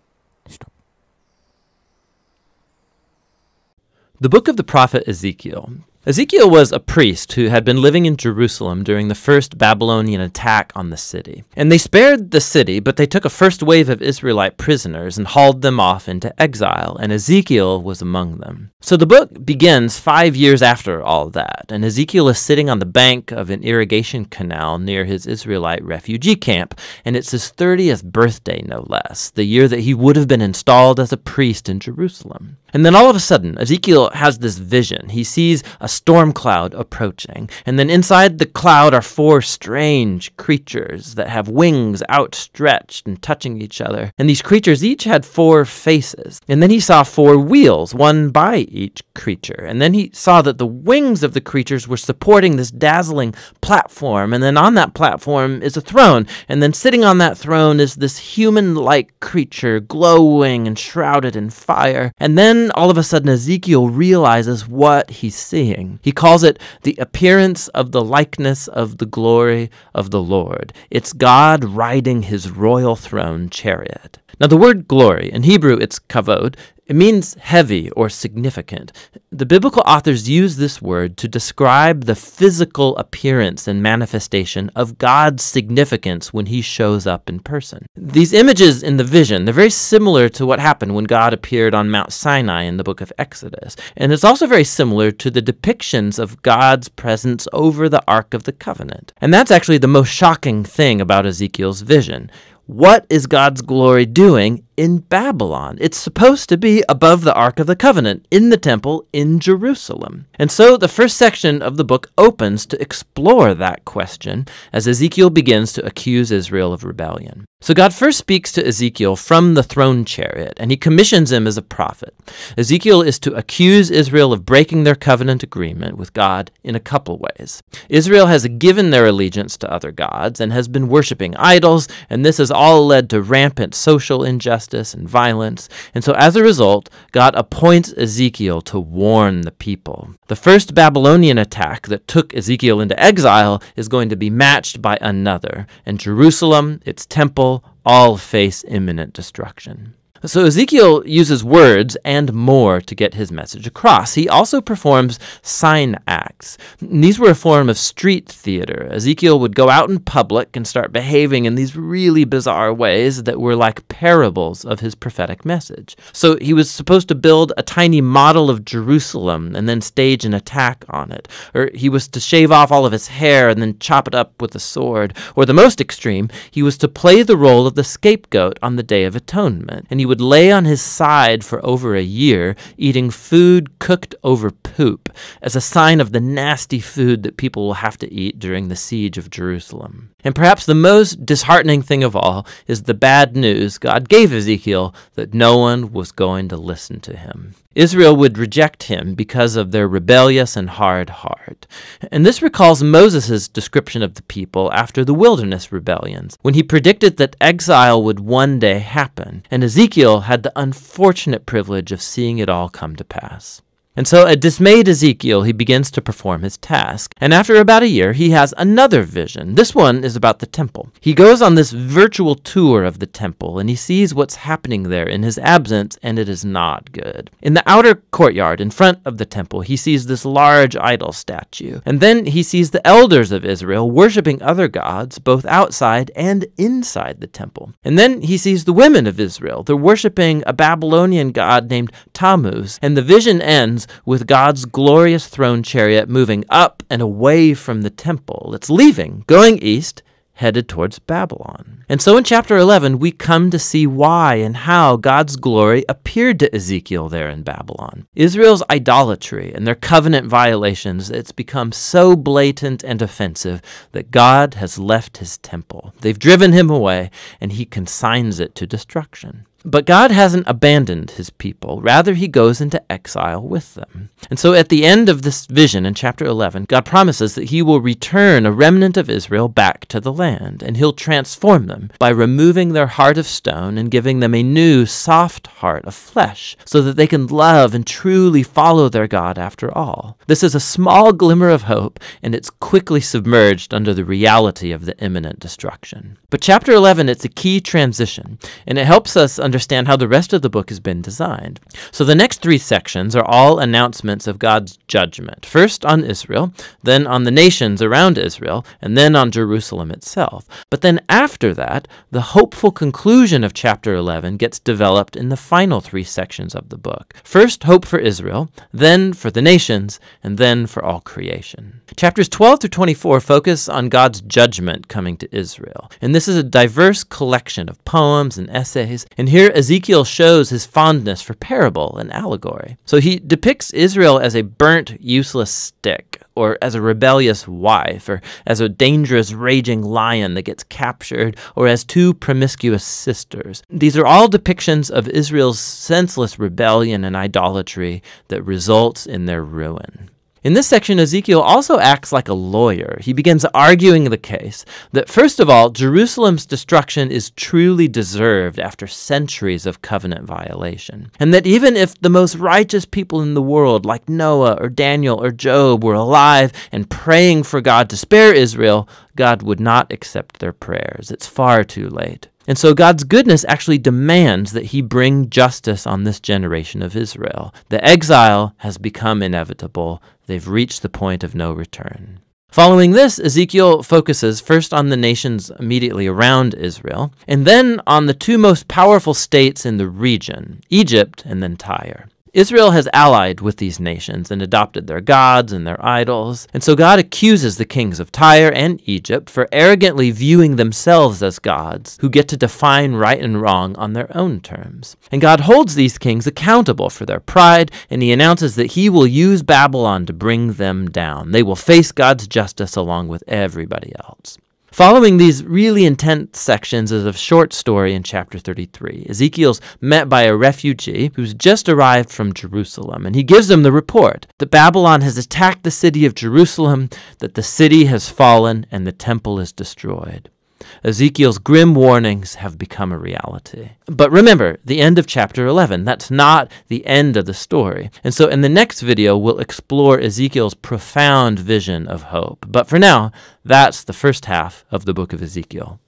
The book of the prophet Ezekiel. Ezekiel was a priest who had been living in Jerusalem during the first Babylonian attack on the city. And they spared the city, but they took a first wave of Israelite prisoners and hauled them off into exile, and Ezekiel was among them. So the book begins 5 years after all that, and Ezekiel is sitting on the bank of an irrigation canal near his Israelite refugee camp, and it's his 30th birthday, no less, the year that he would have been installed as a priest in Jerusalem. And then all of a sudden, Ezekiel has this vision. He sees a storm cloud approaching, and then inside the cloud are 4 strange creatures that have wings outstretched and touching each other. And these creatures each had 4 faces. And then he saw 4 wheels, one by each creature. And then he saw that the wings of the creatures were supporting this dazzling platform. And then on that platform is a throne. And then sitting on that throne is this human-like creature, glowing and shrouded in fire. And then all of a sudden, Ezekiel realizes what he's seeing. He calls it the appearance of the likeness of the glory of the Lord. It's God riding his royal throne chariot. Now, the word glory, in Hebrew, it's kavod. It means heavy or significant. The biblical authors use this word to describe the physical appearance and manifestation of God's significance when he shows up in person. These images in the vision, they're very similar to what happened when God appeared on Mount Sinai in the book of Exodus. And it's also very similar to the depictions of God's presence over the Ark of the Covenant. And that's actually the most shocking thing about Ezekiel's vision. What is God's glory doing in Babylon. It's supposed to be above the Ark of the Covenant in the temple in Jerusalem. And so the first section of the book opens to explore that question as Ezekiel begins to accuse Israel of rebellion. So God first speaks to Ezekiel from the throne chariot, and he commissions him as a prophet. Ezekiel is to accuse Israel of breaking their covenant agreement with God in a couple ways. Israel has given their allegiance to other gods and has been worshiping idols, and this has all led to rampant social injustice and violence. And so as a result, God appoints Ezekiel to warn the people. The first Babylonian attack that took Ezekiel into exile is going to be matched by another, and Jerusalem, its temple, all face imminent destruction. So Ezekiel uses words and more to get his message across. He also performs sign acts. These were a form of street theater. Ezekiel would go out in public and start behaving in these really bizarre ways that were like parables of his prophetic message. So he was supposed to build a tiny model of Jerusalem and then stage an attack on it. Or he was to shave off all of his hair and then chop it up with a sword. Or the most extreme, he was to play the role of the scapegoat on the Day of Atonement. And he would lay on his side for over a year, eating food cooked over poop, as a sign of the nasty food that people will have to eat during the siege of Jerusalem. And perhaps the most disheartening thing of all is the bad news God gave Ezekiel that no one was going to listen to him. Israel would reject him because of their rebellious and hard heart. And this recalls Moses' description of the people after the wilderness rebellions, when he predicted that exile would one day happen, and Ezekiel had the unfortunate privilege of seeing it all come to pass. And so, a dismayed Ezekiel, he begins to perform his task. And after about a year, he has another vision. This one is about the temple. He goes on this virtual tour of the temple, and he sees what's happening there in his absence, and it is not good. In the outer courtyard in front of the temple, he sees this large idol statue. And then he sees the elders of Israel worshiping other gods, both outside and inside the temple. And then he sees the women of Israel. They're worshiping a Babylonian god named Tammuz. And the vision ends with God's glorious throne chariot moving up and away from the temple. It's leaving, going east, headed towards Babylon. And so in chapter 11, we come to see why and how God's glory appeared to Ezekiel there in Babylon. Israel's idolatry and their covenant violations, it's become so blatant and offensive that God has left his temple. They've driven him away, and he consigns it to destruction. But God hasn't abandoned his people. Rather, he goes into exile with them. And so at the end of this vision in chapter 11, God promises that he will return a remnant of Israel back to the land, and he'll transform them by removing their heart of stone and giving them a new, soft heart of flesh, so that they can love and truly follow their God after all. This is a small glimmer of hope, and it's quickly submerged under the reality of the imminent destruction. But chapter 11, it's a key transition, and it helps us understand how the rest of the book has been designed. So the next three sections are all announcements of God's judgment, first on Israel, then on the nations around Israel, and then on Jerusalem itself. But then after that, the hopeful conclusion of chapter 11 gets developed in the final three sections of the book. First, hope for Israel, then for the nations, and then for all creation. Chapters 12 through 24 focus on God's judgment coming to Israel. And this is a diverse collection of poems and essays. And here Ezekiel shows his fondness for parable and allegory. So he depicts Israel as a burnt, useless stick, or as a rebellious wife, or as a dangerous, raging lion that gets captured, or as two promiscuous sisters. These are all depictions of Israel's senseless rebellion and idolatry that results in their ruin. In this section, Ezekiel also acts like a lawyer. He begins arguing the case that, first of all, Jerusalem's destruction is truly deserved after centuries of covenant violation, and that even if the most righteous people in the world, like Noah or Daniel or Job, were alive and praying for God to spare Israel, God would not accept their prayers. It's far too late. And so God's goodness actually demands that he bring justice on this generation of Israel. The exile has become inevitable. They've reached the point of no return. Following this, Ezekiel focuses first on the nations immediately around Israel, and then on the two most powerful states in the region, Egypt and then Tyre. Israel has allied with these nations and adopted their gods and their idols, and so God accuses the kings of Tyre and Egypt for arrogantly viewing themselves as gods who get to define right and wrong on their own terms. And God holds these kings accountable for their pride, and he announces that he will use Babylon to bring them down. They will face God's justice along with everybody else. Following these really intense sections is a short story in chapter 33. Ezekiel's met by a refugee who's just arrived from Jerusalem, and he gives them the report that Babylon has attacked the city of Jerusalem, that the city has fallen, and the temple is destroyed. Ezekiel's grim warnings have become a reality. But remember, the end of chapter 11, that's not the end of the story. And so in the next video, we'll explore Ezekiel's profound vision of hope. But for now, that's the first half of the book of Ezekiel.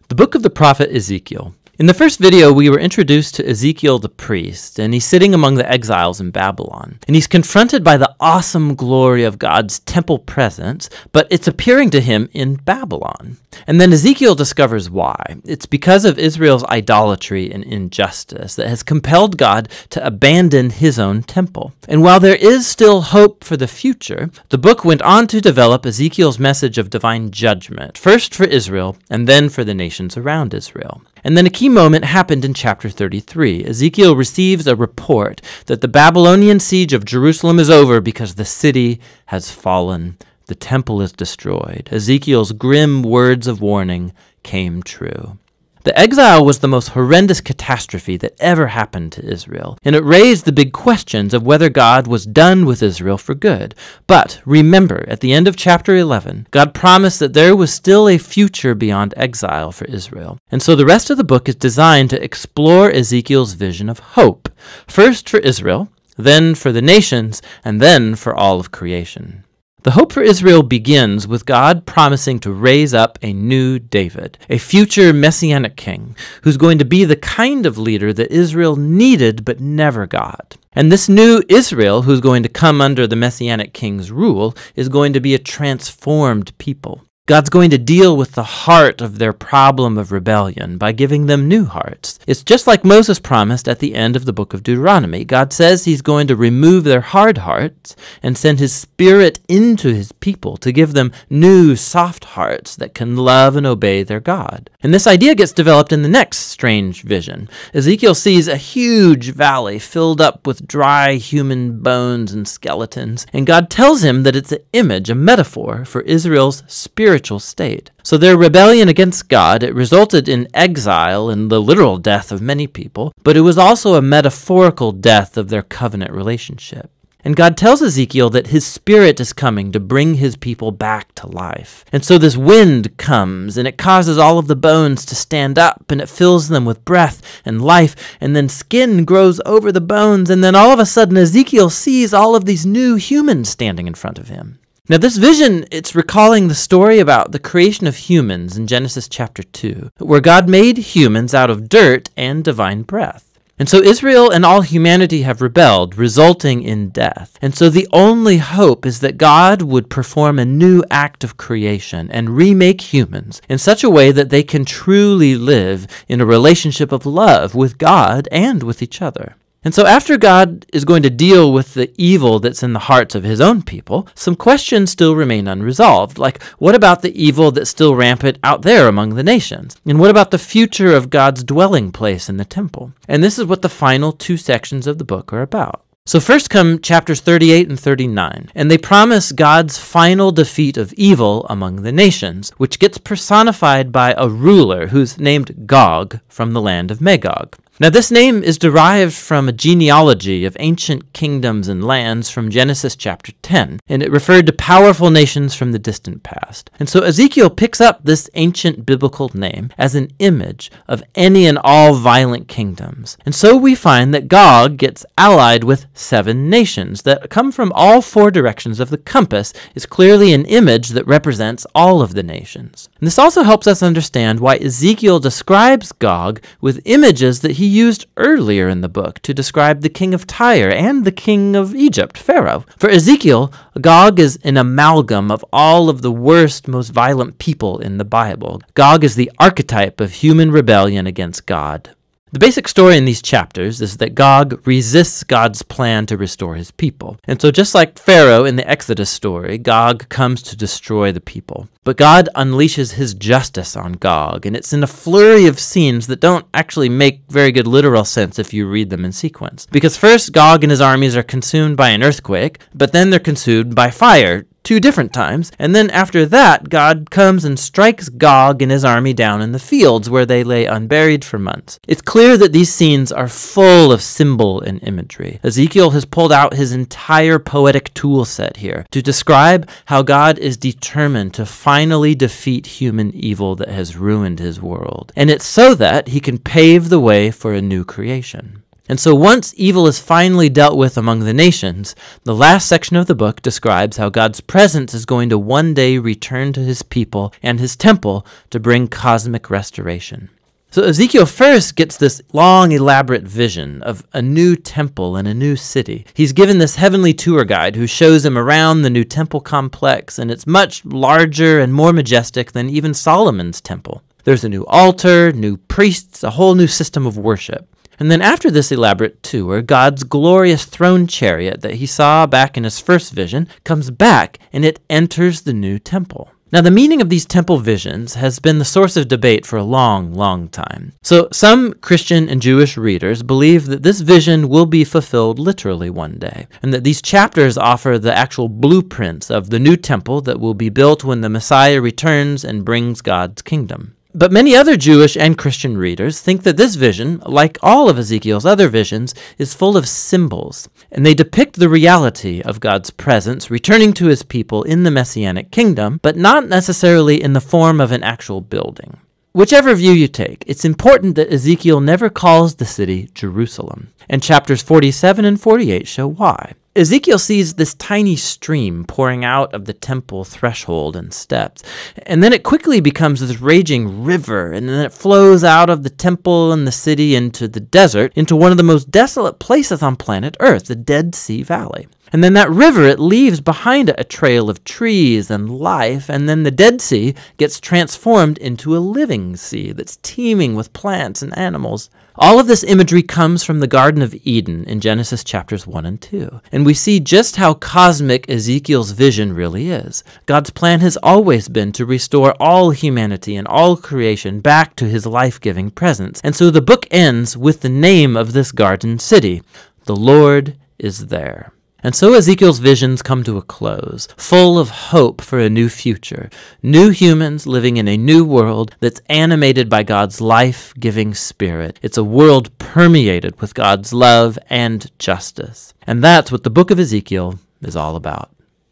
The book of the prophet Ezekiel. In the first video, we were introduced to Ezekiel the priest, and he's sitting among the exiles in Babylon. And he's confronted by the awesome glory of God's temple presence, but it's appearing to him in Babylon. And then Ezekiel discovers why. It's because of Israel's idolatry and injustice that has compelled God to abandon his own temple. And while there is still hope for the future, the book went on to develop Ezekiel's message of divine judgment, first for Israel and then for the nations around Israel. And then a key moment happened in chapter 33. Ezekiel receives a report that the Babylonian siege of Jerusalem is over because the city has fallen. The temple is destroyed. Ezekiel's grim words of warning came true. The exile was the most horrendous catastrophe that ever happened to Israel, and it raised the big questions of whether God was done with Israel for good. But remember, at the end of chapter 11, God promised that there was still a future beyond exile for Israel. And so the rest of the book is designed to explore Ezekiel's vision of hope, first for Israel, then for the nations, and then for all of creation. The hope for Israel begins with God promising to raise up a new David, a future messianic king, who's going to be the kind of leader that Israel needed but never got. And this new Israel, who's going to come under the messianic king's rule, is going to be a transformed people. God's going to deal with the heart of their problem of rebellion by giving them new hearts. It's just like Moses promised at the end of the book of Deuteronomy. God says he's going to remove their hard hearts and send his spirit into his people to give them new, soft hearts that can love and obey their God. And this idea gets developed in the next strange vision. Ezekiel sees a huge valley filled up with dry human bones and skeletons, and God tells him that it's an image, a metaphor for Israel's spiritual state. So their rebellion against God, it resulted in exile and the literal death of many people, but it was also a metaphorical death of their covenant relationship. And God tells Ezekiel that his spirit is coming to bring his people back to life. And so this wind comes, and it causes all of the bones to stand up, and it fills them with breath and life, and then skin grows over the bones, and then all of a sudden Ezekiel sees all of these new humans standing in front of him. Now this vision, it's recalling the story about the creation of humans in Genesis chapter 2, where God made humans out of dirt and divine breath. And so Israel and all humanity have rebelled, resulting in death. And so the only hope is that God would perform a new act of creation and remake humans in such a way that they can truly live in a relationship of love with God and with each other. And so after God is going to deal with the evil that's in the hearts of his own people, some questions still remain unresolved. Like, what about the evil that's still rampant out there among the nations? And what about the future of God's dwelling place in the temple? And this is what the final two sections of the book are about. So first come chapters 38 and 39, and they promise God's final defeat of evil among the nations, which gets personified by a ruler who's named Gog from the land of Magog. Now this name is derived from a genealogy of ancient kingdoms and lands from Genesis chapter 10, and it referred to powerful nations from the distant past. And so Ezekiel picks up this ancient biblical name as an image of any and all violent kingdoms. And so we find that Gog gets allied with 7 nations that come from all 4 directions of the compass, is clearly an image that represents all of the nations. And this also helps us understand why Ezekiel describes Gog with images that he used earlier in the book to describe the king of Tyre and the king of Egypt, Pharaoh. For Ezekiel, Gog is an amalgam of all of the worst, most violent people in the Bible. Gog is the archetype of human rebellion against God. The basic story in these chapters is that Gog resists God's plan to restore his people. And so just like Pharaoh in the Exodus story, Gog comes to destroy the people. But God unleashes his justice on Gog, and it's in a flurry of scenes that don't actually make very good literal sense if you read them in sequence. Because first, Gog and his armies are consumed by an earthquake, but then they're consumed by fire, 2 different times, and then after that, God comes and strikes Gog and his army down in the fields where they lay unburied for months. It's clear that these scenes are full of symbol and imagery. Ezekiel has pulled out his entire poetic tool set here to describe how God is determined to finally defeat human evil that has ruined his world. And it's so that he can pave the way for a new creation. And so once evil is finally dealt with among the nations, the last section of the book describes how God's presence is going to one day return to his people and his temple to bring cosmic restoration. So Ezekiel first gets this long, elaborate vision of a new temple and a new city. He's given this heavenly tour guide who shows him around the new temple complex, and it's much larger and more majestic than even Solomon's temple. There's a new altar, new priests, a whole new system of worship. And then after this elaborate tour, God's glorious throne chariot that he saw back in his first vision comes back, and it enters the new temple. Now, the meaning of these temple visions has been the source of debate for a long, long time. So some Christian and Jewish readers believe that this vision will be fulfilled literally one day, and that these chapters offer the actual blueprints of the new temple that will be built when the Messiah returns and brings God's kingdom. But many other Jewish and Christian readers think that this vision, like all of Ezekiel's other visions, is full of symbols, and they depict the reality of God's presence returning to his people in the Messianic kingdom, but not necessarily in the form of an actual building. Whichever view you take, it's important that Ezekiel never calls the city Jerusalem, and chapters 47 and 48 show why. Ezekiel sees this tiny stream pouring out of the temple threshold and steps, and then it quickly becomes this raging river, and then it flows out of the temple and the city into the desert, into one of the most desolate places on planet Earth, the Dead Sea Valley. And then that river, it leaves behind it a trail of trees and life, and then the Dead Sea gets transformed into a living sea that's teeming with plants and animals. All of this imagery comes from the Garden of Eden in Genesis chapters 1 and 2. And we see just how cosmic Ezekiel's vision really is. God's plan has always been to restore all humanity and all creation back to his life-giving presence. And so the book ends with the name of this garden city. The Lord is there. And so Ezekiel's visions come to a close, full of hope for a new future, new humans living in a new world that's animated by God's life-giving spirit. It's a world permeated with God's love and justice. And that's what the book of Ezekiel is all about.